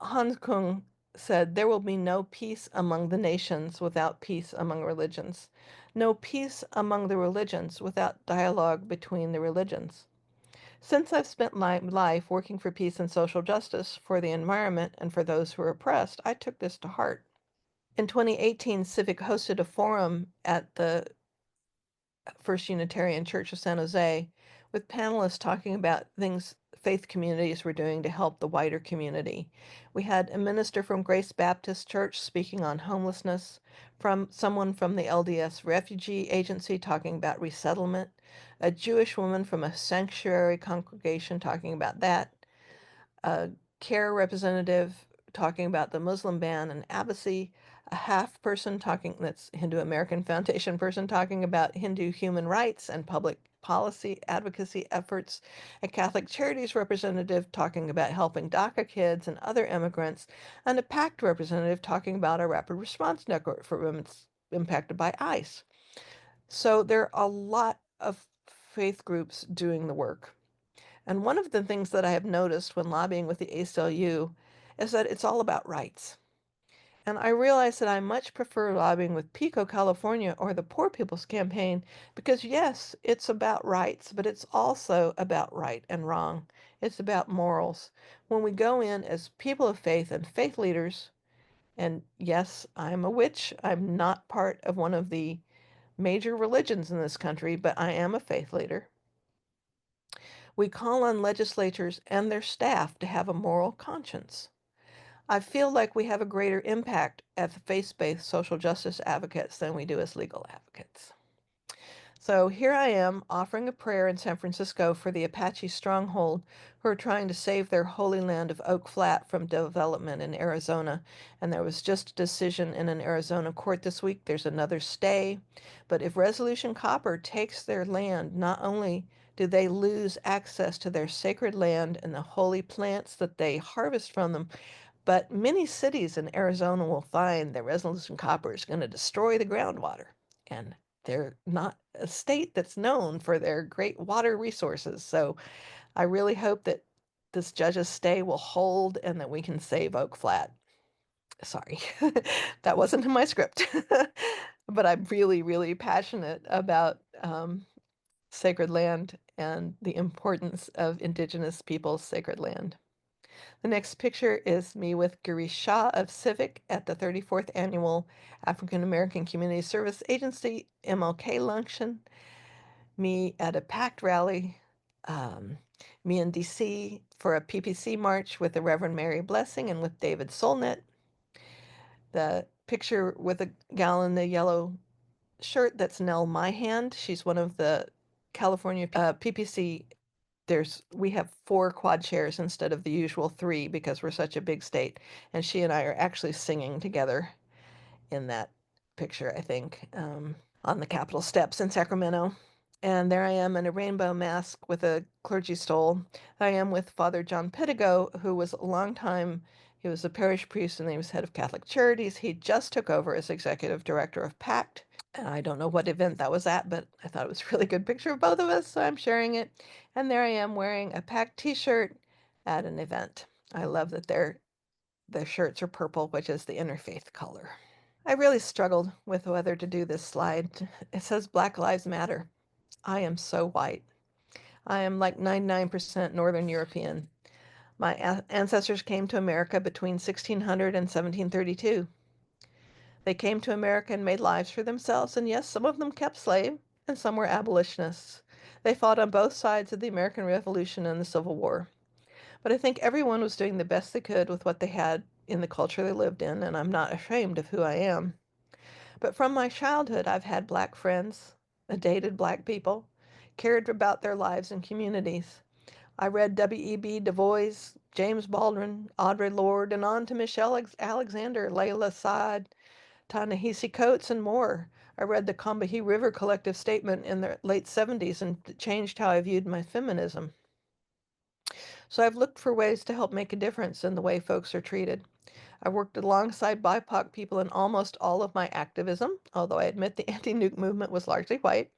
Hans Kung said, "There will be no peace among the nations without peace among religions, no peace among the religions without dialogue between the religions." Since I've spent my life working for peace and social justice, for the environment, and for those who are oppressed, I took this to heart. In 2018, Civic hosted a forum at the First Unitarian Church of San Jose with panelists talking about things faith communities were doing to help the wider community. We had a minister from Grace Baptist Church speaking on homelessness, from someone from the LDS Refugee Agency talking about resettlement, a Jewish woman from a sanctuary congregation talking about that, a CARE representative talking about the Muslim ban and advocacy, a half person talking, that's Hindu American Foundation person talking about Hindu human rights and public policy advocacy efforts, a Catholic Charities representative talking about helping DACA kids and other immigrants, and a PACT representative talking about our rapid response network for women impacted by ICE. So there are a lot of faith groups doing the work. And one of the things that I have noticed when lobbying with the ACLU is that it's all about rights. And I realize that I much prefer lobbying with PICO California or the Poor People's Campaign because, yes, it's about rights, but it's also about right and wrong. It's about morals. When we go in as people of faith and faith leaders, and yes, I'm a witch, I'm not part of one of the major religions in this country, but I am a faith leader. We call on legislatures and their staff to have a moral conscience. I feel like we have a greater impact as faith-based social justice advocates than we do as legal advocates. So here I am offering a prayer in San Francisco for the Apache stronghold who are trying to save their holy land of Oak Flat from development in Arizona. And there was just a decision in an Arizona court this week. There's another stay. But if Resolution Copper takes their land, not only do they lose access to their sacred land and the holy plants that they harvest from them, but many cities in Arizona will find that Resolution Copper is going to destroy the groundwater. And they're not a state that's known for their great water resources. So I really hope that this judge's stay will hold and that we can save Oak Flat. Sorry, that wasn't in my script. But I'm really, really passionate about sacred land and the importance of indigenous people's sacred land. The next picture is me with Girish Shah of Civic at the 34th Annual African American Community Service Agency MLK luncheon, me at a PACT rally, me in DC for a PPC march with the Reverend Mary Blessing and with David Solnit. The picture with a gal in the yellow shirt, that's Nell Myhand. She's one of the California PPC. We have 4 quad chairs instead of the usual 3 because we're such a big state. And she and I are actually singing together in that picture, I think, on the Capitol steps in Sacramento. And there I am in a rainbow mask with a clergy stole. I am with Father John Pitago, who was a long time, he was a parish priest and he was head of Catholic Charities. He just took over as executive director of PACT. And I don't know what event that was at, but I thought it was a really good picture of both of us, so I'm sharing it. And there I am wearing a PACT t-shirt at an event. I love that their shirts are purple, which is the interfaith color. I really struggled with whether to do this slide. It says Black Lives Matter. I am so white. I am like 99% Northern European. My ancestors came to America between 1600 and 1732. They came to America and made lives for themselves, and yes, some of them kept slave, and some were abolitionists. They fought on both sides of the American Revolution and the Civil War. But I think everyone was doing the best they could with what they had in the culture they lived in, and I'm not ashamed of who I am. But from my childhood, I've had black friends, dated black people, cared about their lives and communities. I read W.E.B. Du Bois' James Baldwin, Audre Lorde, and on to Michelle Alexander, Layla Saad, Ta-Nehisi Coates, and more. I read the Combahee River Collective Statement in the late 70s and it changed how I viewed my feminism. So I've looked for ways to help make a difference in the way folks are treated. I worked alongside BIPOC people in almost all of my activism, although I admit the anti-nuke movement was largely white.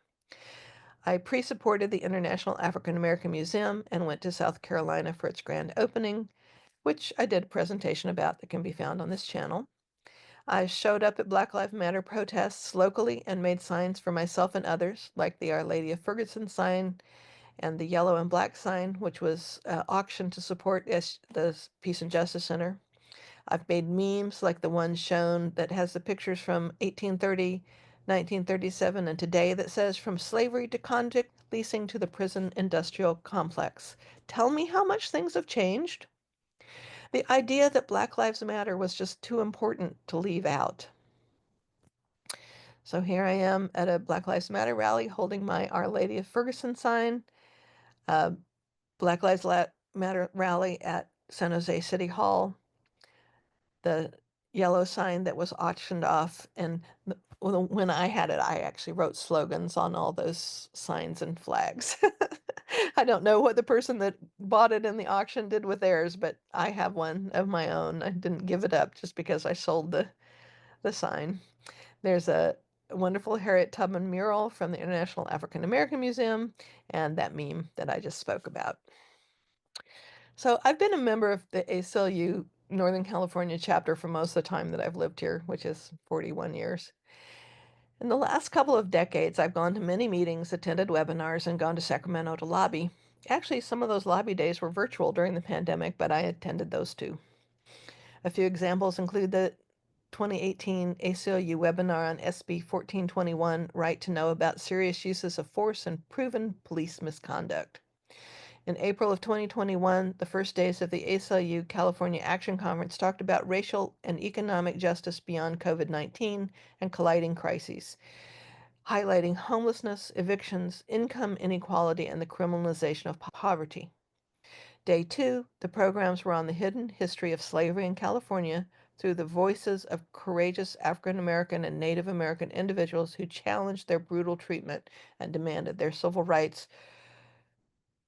I pre-supported the International African American Museum and went to South Carolina for its grand opening, which I did a presentation about that can be found on this channel. I showed up at Black Lives Matter protests locally and made signs for myself and others, like the Our Lady of Ferguson sign and the yellow and black sign, which was auctioned to support the Peace and Justice Center. I've made memes like the one shown that has the pictures from 1830, 1937, and today that says from slavery to convict leasing to the prison industrial complex. Tell me how much things have changed. The idea that Black Lives Matter was just too important to leave out. So here I am at a Black Lives Matter rally holding my Our Lady of Ferguson sign, a Black Lives Matter rally at San Jose City Hall, the yellow sign that was auctioned off. And when I had it, I actually wrote slogans on all those signs and flags. I don't know what the person that bought it in the auction did with theirs, but I have one of my own. I didn't give it up just because I sold the sign. There's a wonderful Harriet Tubman mural from the International African American Museum and that meme that I just spoke about. So I've been a member of the ACLU Northern California chapter for most of the time that I've lived here, which is 41 years. In the last couple of decades, I've gone to many meetings, attended webinars, and gone to Sacramento to lobby. Actually, some of those lobby days were virtual during the pandemic, but I attended those too. A few examples include the 2018 ACLU webinar on SB 1421, Right to Know about Serious Uses of Force and Proven Police Misconduct. In April of 2021, the first days of the ACLU California Action Conference talked about racial and economic justice beyond COVID-19 and colliding crises, highlighting homelessness, evictions, income inequality, and the criminalization of poverty. Day 2, the programs were on the hidden history of slavery in California through the voices of courageous African American and Native American individuals who challenged their brutal treatment and demanded their civil rights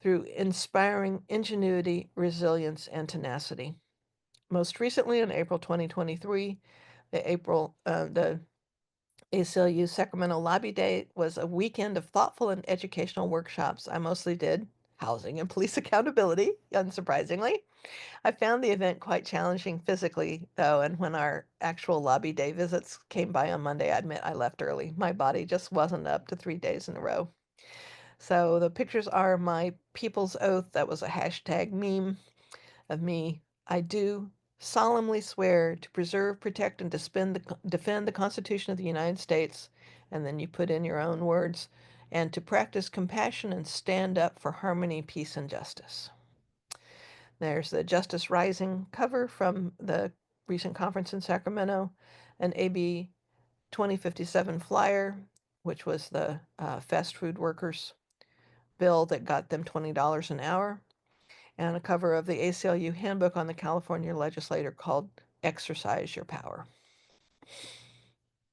through inspiring ingenuity, resilience, and tenacity. Most recently, in April 2023, the ACLU Sacramento Lobby Day was a weekend of thoughtful and educational workshops. I mostly did housing and police accountability, unsurprisingly. I found the event quite challenging physically, though, and when our actual lobby day visits came by on Monday, I admit I left early. My body just wasn't up to 3 days in a row. So the pictures are my People's Oath. That was a hashtag meme of me. I do solemnly swear to preserve, protect, and defend the Constitution of the United States. And then you put in your own words, and to practice compassion and stand up for harmony, peace, and justice. There's the Justice Rising cover from the recent conference in Sacramento, an AB 2057 flyer, which was the fast food workers bill that got them $20 an hour, and a cover of the ACLU handbook on the California legislature called Exercise Your Power.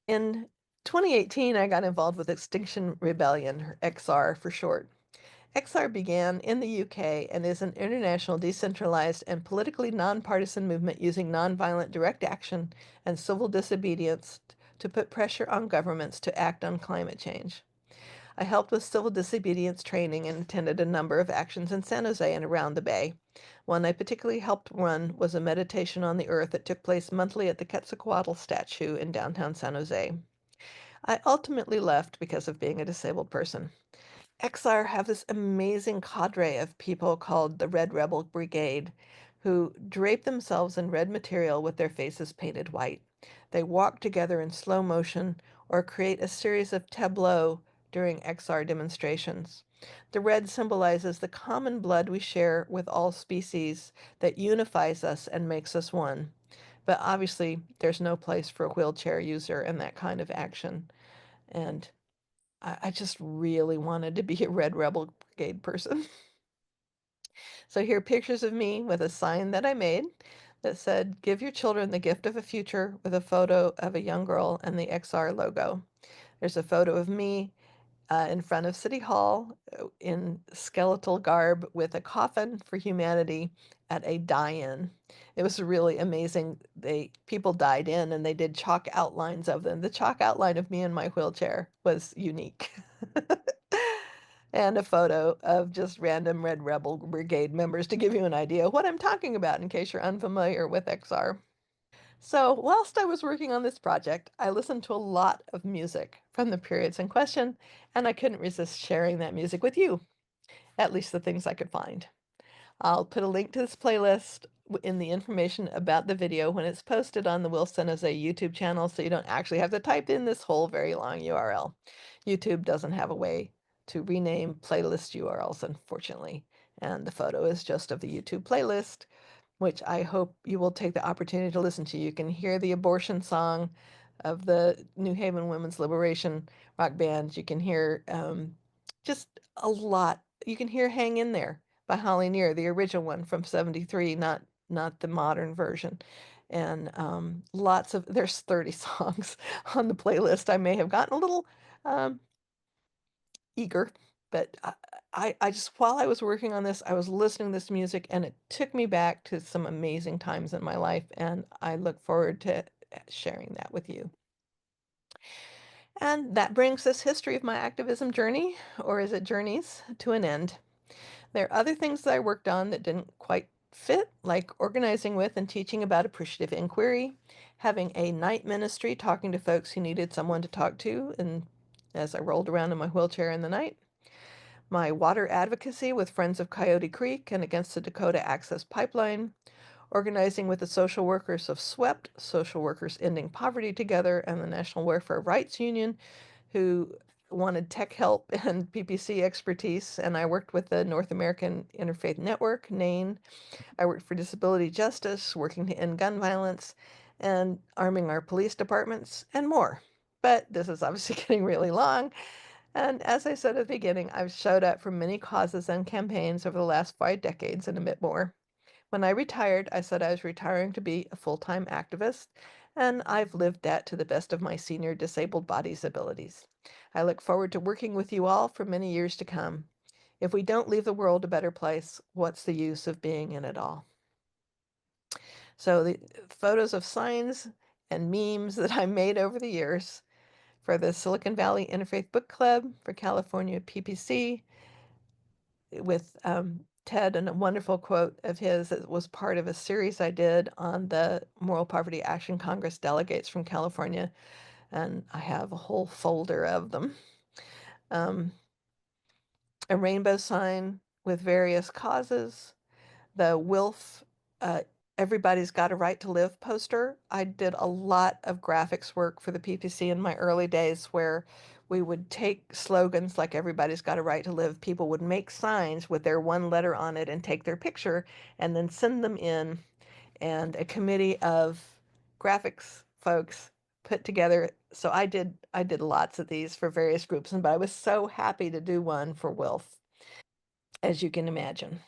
In 2018, I got involved with Extinction Rebellion, or XR for short. XR began in the UK and is an international decentralized and politically nonpartisan movement using nonviolent direct action and civil disobedience to put pressure on governments to act on climate change. I helped with civil disobedience training and attended a number of actions in San Jose and around the Bay. One I particularly helped run was a meditation on the earth that took place monthly at the Quetzalcoatl statue in downtown San Jose. I ultimately left because of being a disabled person. XR have this amazing cadre of people called the Red Rebel Brigade who drape themselves in red material with their faces painted white. They walk together in slow motion or create a series of tableaux during XR demonstrations. The red symbolizes the common blood we share with all species that unifies us and makes us one. But obviously, there's no place for a wheelchair user in that kind of action. And I just really wanted to be a Red Rebel Brigade person. So here are pictures of me with a sign that I made that said, "Give your children the gift of a future," with a photo of a young girl and the XR logo. There's a photo of me in front of City Hall in skeletal garb with a coffin for humanity at a die-in. It was really amazing. People died in and they did chalk outlines of them. The chalk outline of me in my wheelchair was unique. And a photo of just random Red Rebel Brigade members to give you an idea of what I'm talking about in case you're unfamiliar with XR. So, whilst I was working on this project, I listened to a lot of music from the periods in question, and I couldn't resist sharing that music with you, at least the things I could find. I'll put a link to this playlist in the information about the video when it's posted on the Wilson as a YouTube channel, so you don't actually have to type in this whole very long URL. YouTube doesn't have a way to rename playlist URLs, unfortunately, and the photo is just of the YouTube playlist, which I hope you will take the opportunity to listen to. You can hear the abortion song of the New Haven Women's Liberation rock band. You can hear just a lot. You can hear "Hang in There" by Holly Near, the original one from '73, not the modern version. And there's 30 songs on the playlist. I may have gotten a little um, eager, but I just, while I was working on this, I was listening to this music and it took me back to some amazing times in my life, and I look forward to sharing that with you. And that brings this history of my activism journey, or is it journeys, to an end. There are other things that I worked on that didn't quite fit, like organizing with and teaching about appreciative inquiry, having a night ministry talking to folks who needed someone to talk to, and as I rolled around in my wheelchair in the night, my water advocacy with Friends of Coyote Creek and against the Dakota Access Pipeline, organizing with the social workers of SWEPT, Social Workers Ending Poverty Together, and the National Welfare Rights Union, who wanted tech help and PPC expertise, and I worked with the North American Interfaith Network, NAIN. I worked for disability justice, working to end gun violence, and arming our police departments, and more. But this is obviously getting really long. And as I said at the beginning, I've showed up for many causes and campaigns over the last 5 decades and a bit more. When I retired, I said I was retiring to be a full-time activist, and I've lived that to the best of my senior disabled body's abilities. I look forward to working with you all for many years to come. If we don't leave the world a better place, what's the use of being in it all? So the photos of signs and memes that I made over the years for the Silicon Valley Interfaith Book Club, for California PPC, with Ted, and a wonderful quote of his that was part of a series I did on the Moral Poverty Action Congress delegates from California, and I have a whole folder of them. A rainbow sign with various causes, the WILF, uh, Everybody's Got a Right to Live poster. I did a lot of graphics work for the PPC in my early days where we would take slogans like "Everybody's Got a Right to Live." People would make signs with their one letter on it and take their picture and then send them in. And a committee of graphics folks put together. So I did lots of these for various groups, but I was so happy to do one for WILF, as you can imagine.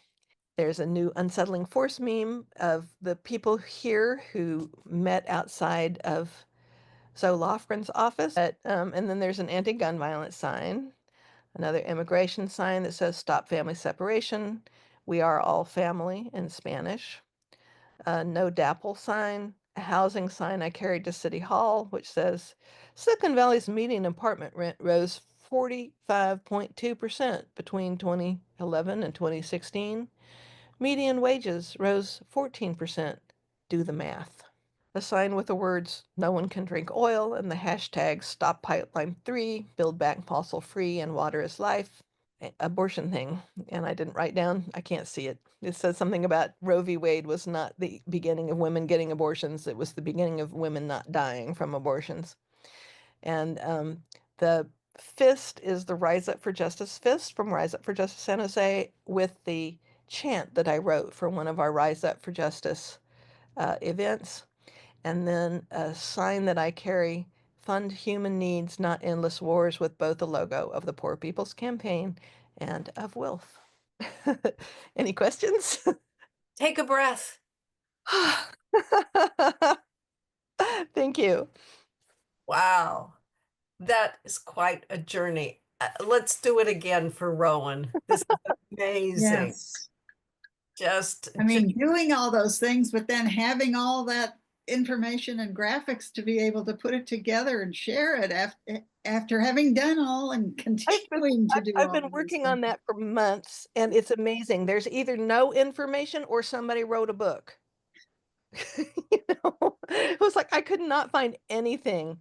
There's a new unsettling force meme of the people here who met outside of Zoe Lofgren's office. And then there's an anti-gun violence sign, another immigration sign that says "Stop Family Separation," "We Are All Family" in Spanish, a "No Dapple" sign, a housing sign I carried to City Hall, which says Silicon Valley's median apartment rent rose 45.2% between 2011 and 2016. Median wages rose 14%. Do the math. A sign with the words "No one can drink oil" and the hashtag "Stop Pipeline 3, Build Back Fossil Free, and Water is Life." Abortion thing, and I didn't write down, I can't see it. It says something about Roe v. Wade was not the beginning of women getting abortions, it was the beginning of women not dying from abortions. And the fist is the Rise Up for Justice fist from Rise Up for Justice San Jose, with the chant that I wrote for one of our Rise Up for Justice events. And then a sign that I carry, "Fund Human Needs, Not Endless Wars," with both the logo of the Poor People's Campaign and of WILF. Any questions? Take a breath. Thank you. Wow. That is quite a journey. Let's do it again for Rowan. This is amazing. Yes. Just, I mean, doing all those things, but then having all that information and graphics to be able to put it together and share it after having done all and continuing to do I've all been of these working things. on that for months, and it's amazing. There's either no information or somebody wrote a book. It was like I could not find anything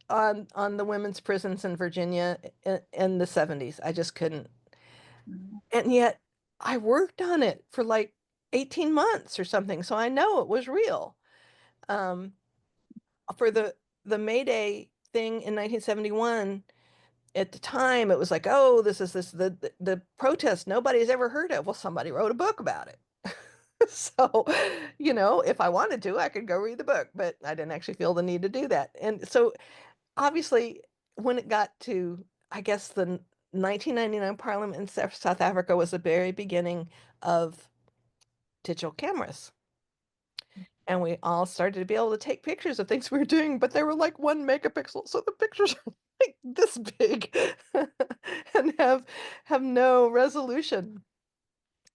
on the women's prisons in Virginia in the 70s. I just couldn't. And yet I worked on it for like 18 months or something, so I know it was real. Um, for the May Day thing in 1971, at the time it was like, oh, this is the protest nobody's ever heard of. Well, somebody wrote a book about it. So, if I wanted to, I could go read the book, but I didn't actually feel the need to do that. And so obviously when it got to, I guess, the 1999 Parliament in South Africa was the very beginning of digital cameras. And we all started to be able to take pictures of things we were doing, but they were like 1 megapixel. So the pictures are like this big and have no resolution.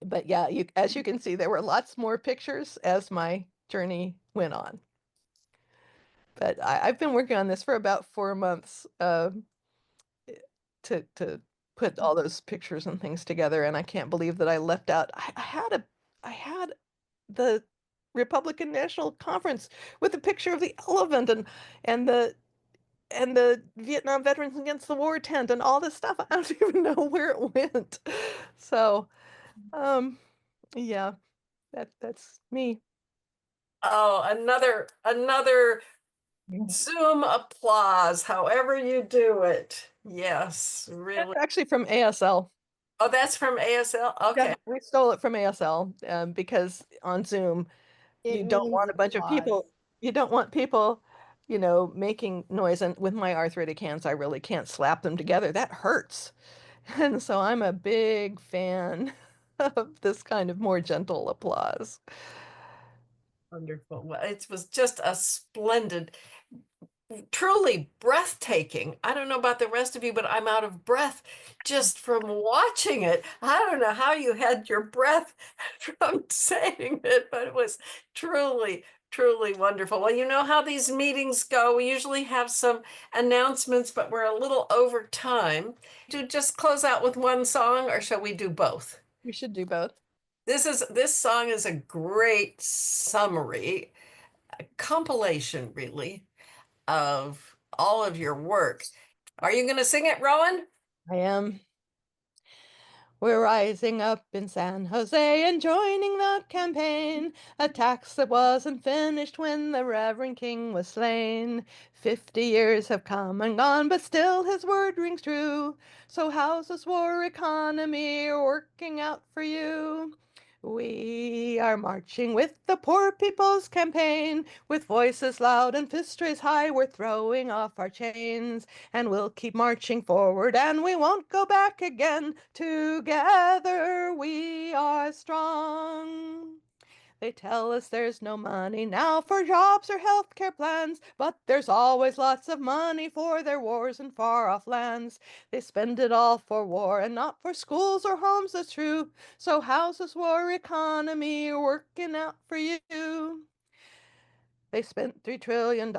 But yeah, as you can see, there were lots more pictures as my journey went on. But I've been working on this for about 4 months to put all those pictures and things together, and I can't believe that I left out. I had the Republican National Conference with a picture of the elephant and the and the Vietnam Veterans Against the War tent and all this stuff. I don't even know where it went. So, yeah, that's me. oh, another Zoom applause, however you do it. Yes, That's really. actually from ASL. Oh, that's from ASL? Yeah, Okay. we stole it from ASL because on Zoom It you don't needs want a bunch of applause. people. You don't want people, making noise. And with my arthritic hands, I really can't slap them together. That hurts. And so I'm a big fan of this kind of more gentle applause. Wonderful. Well, it was just a splendid, truly breathtaking. I don't know about the rest of you, but I'm out of breath just from watching it. I don't know how you had your breath from saying it, but it was truly, truly wonderful. Well, you know how these meetings go. We usually have some announcements, but we're a little over time. Do just close out with one song, or shall we do both? We should do both. This song is a great summary, a compilation, really, of all of your work. Are you going to sing it, Rowan? I am. We're rising up in San Jose and joining the campaign, a tax that wasn't finished when the Reverend King was slain. 50 years have come and gone, but still his word rings true. So how's this war economy working out for you? We are marching with the Poor People's Campaign, with voices loud and fists raised high, we're throwing off our chains, and we'll keep marching forward, and we won't go back again. Together we are strong. They tell us there's no money now for jobs or healthcare plans, but there's always lots of money for their wars in far off lands. They spend it all for war and not for schools or homes, that's true. So how's this war economy working out for you? They spent $3 trillion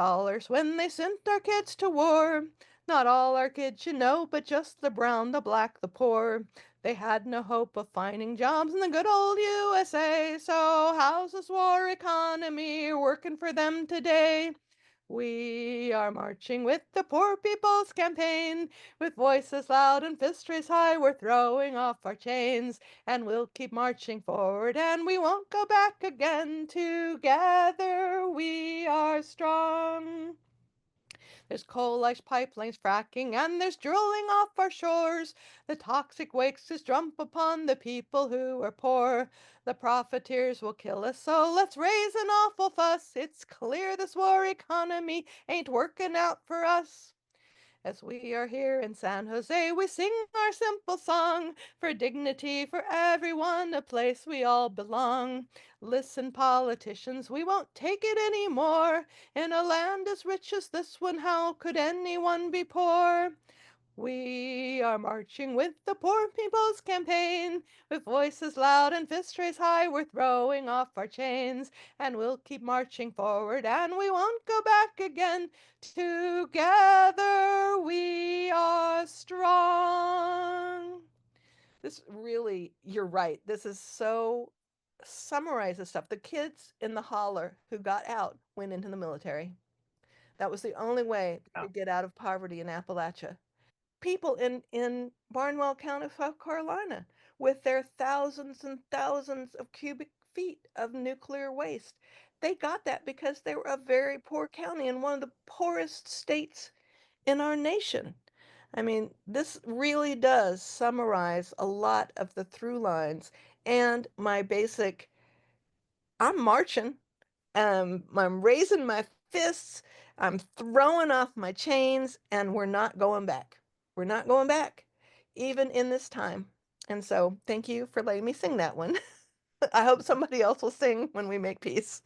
when they sent our kids to war. Not all our kids, but just the brown, the black, the poor. They had no hope of finding jobs in the good old USA. So how's this war economy working for them today? We are marching with the Poor People's Campaign, with voices loud and fists raised high, we're throwing off our chains, and we'll keep marching forward, and we won't go back again. Together we are strong. There's coal ash pipelines fracking, and there's drilling off our shores. The toxic wakes his drum upon the people who are poor. The profiteers will kill us, so let's raise an awful fuss. It's clear this war economy ain't working out for us. As we are here in San Jose, we sing our simple song for dignity for everyone, a place we all belong. Listen, politicians, we won't take it anymore. In a land as rich as this one, how could anyone be poor? We are marching with the Poor People's Campaign. With voices loud and fists raised high, we're throwing off our chains. And we'll keep marching forward, and we won't go back again. Together we are strong. This really, you're right. This is so summarizes stuff. The kids in the holler who got out went into the military. That was the only way Yeah. to get out of poverty in Appalachia. People in Barnwell County, South Carolina, with their thousands and thousands of cubic feet of nuclear waste. They got that because they were a very poor county and one of the poorest states in our nation. I mean, this really does summarize a lot of the through lines and my basic I'm marching. I'm raising my fists, I'm throwing off my chains, and we're not going back. We're not going back, even in this time. And so, thank you for letting me sing that one. I hope somebody else will sing when we make peace.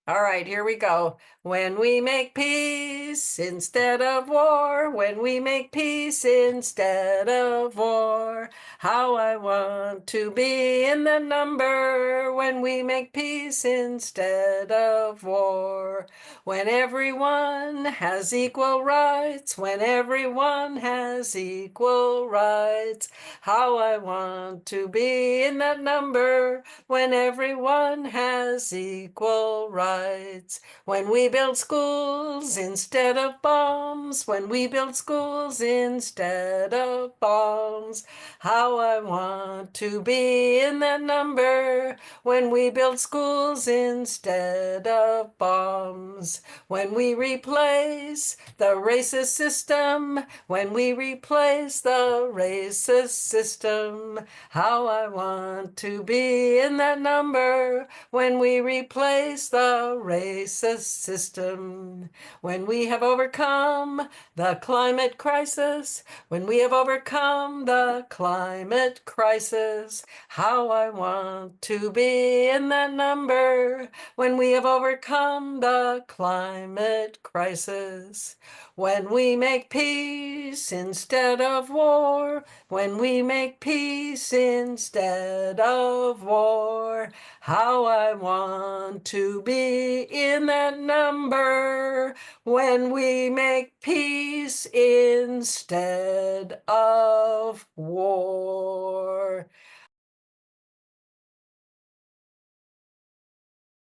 All right, here we go. When we make peace instead of war, when we make peace instead of war, how I want to be in the number when we make peace instead of war. When everyone has equal rights, when everyone has equal rights, how I want to be in that number when everyone has equal rights. When we build schools instead of bombs, when we build schools instead of bombs, how I want to be in that number when we build schools instead of bombs. When we replace the racist system, when we replace the racist system, how I want to be in that number when we replace the racist system. When we have overcome the climate crisis, when we have overcome the climate crisis, how I want to be in that number when we have overcome the climate crisis. When we make peace instead of war, when we make peace instead of war, how I want to be in that number when we make peace instead of war.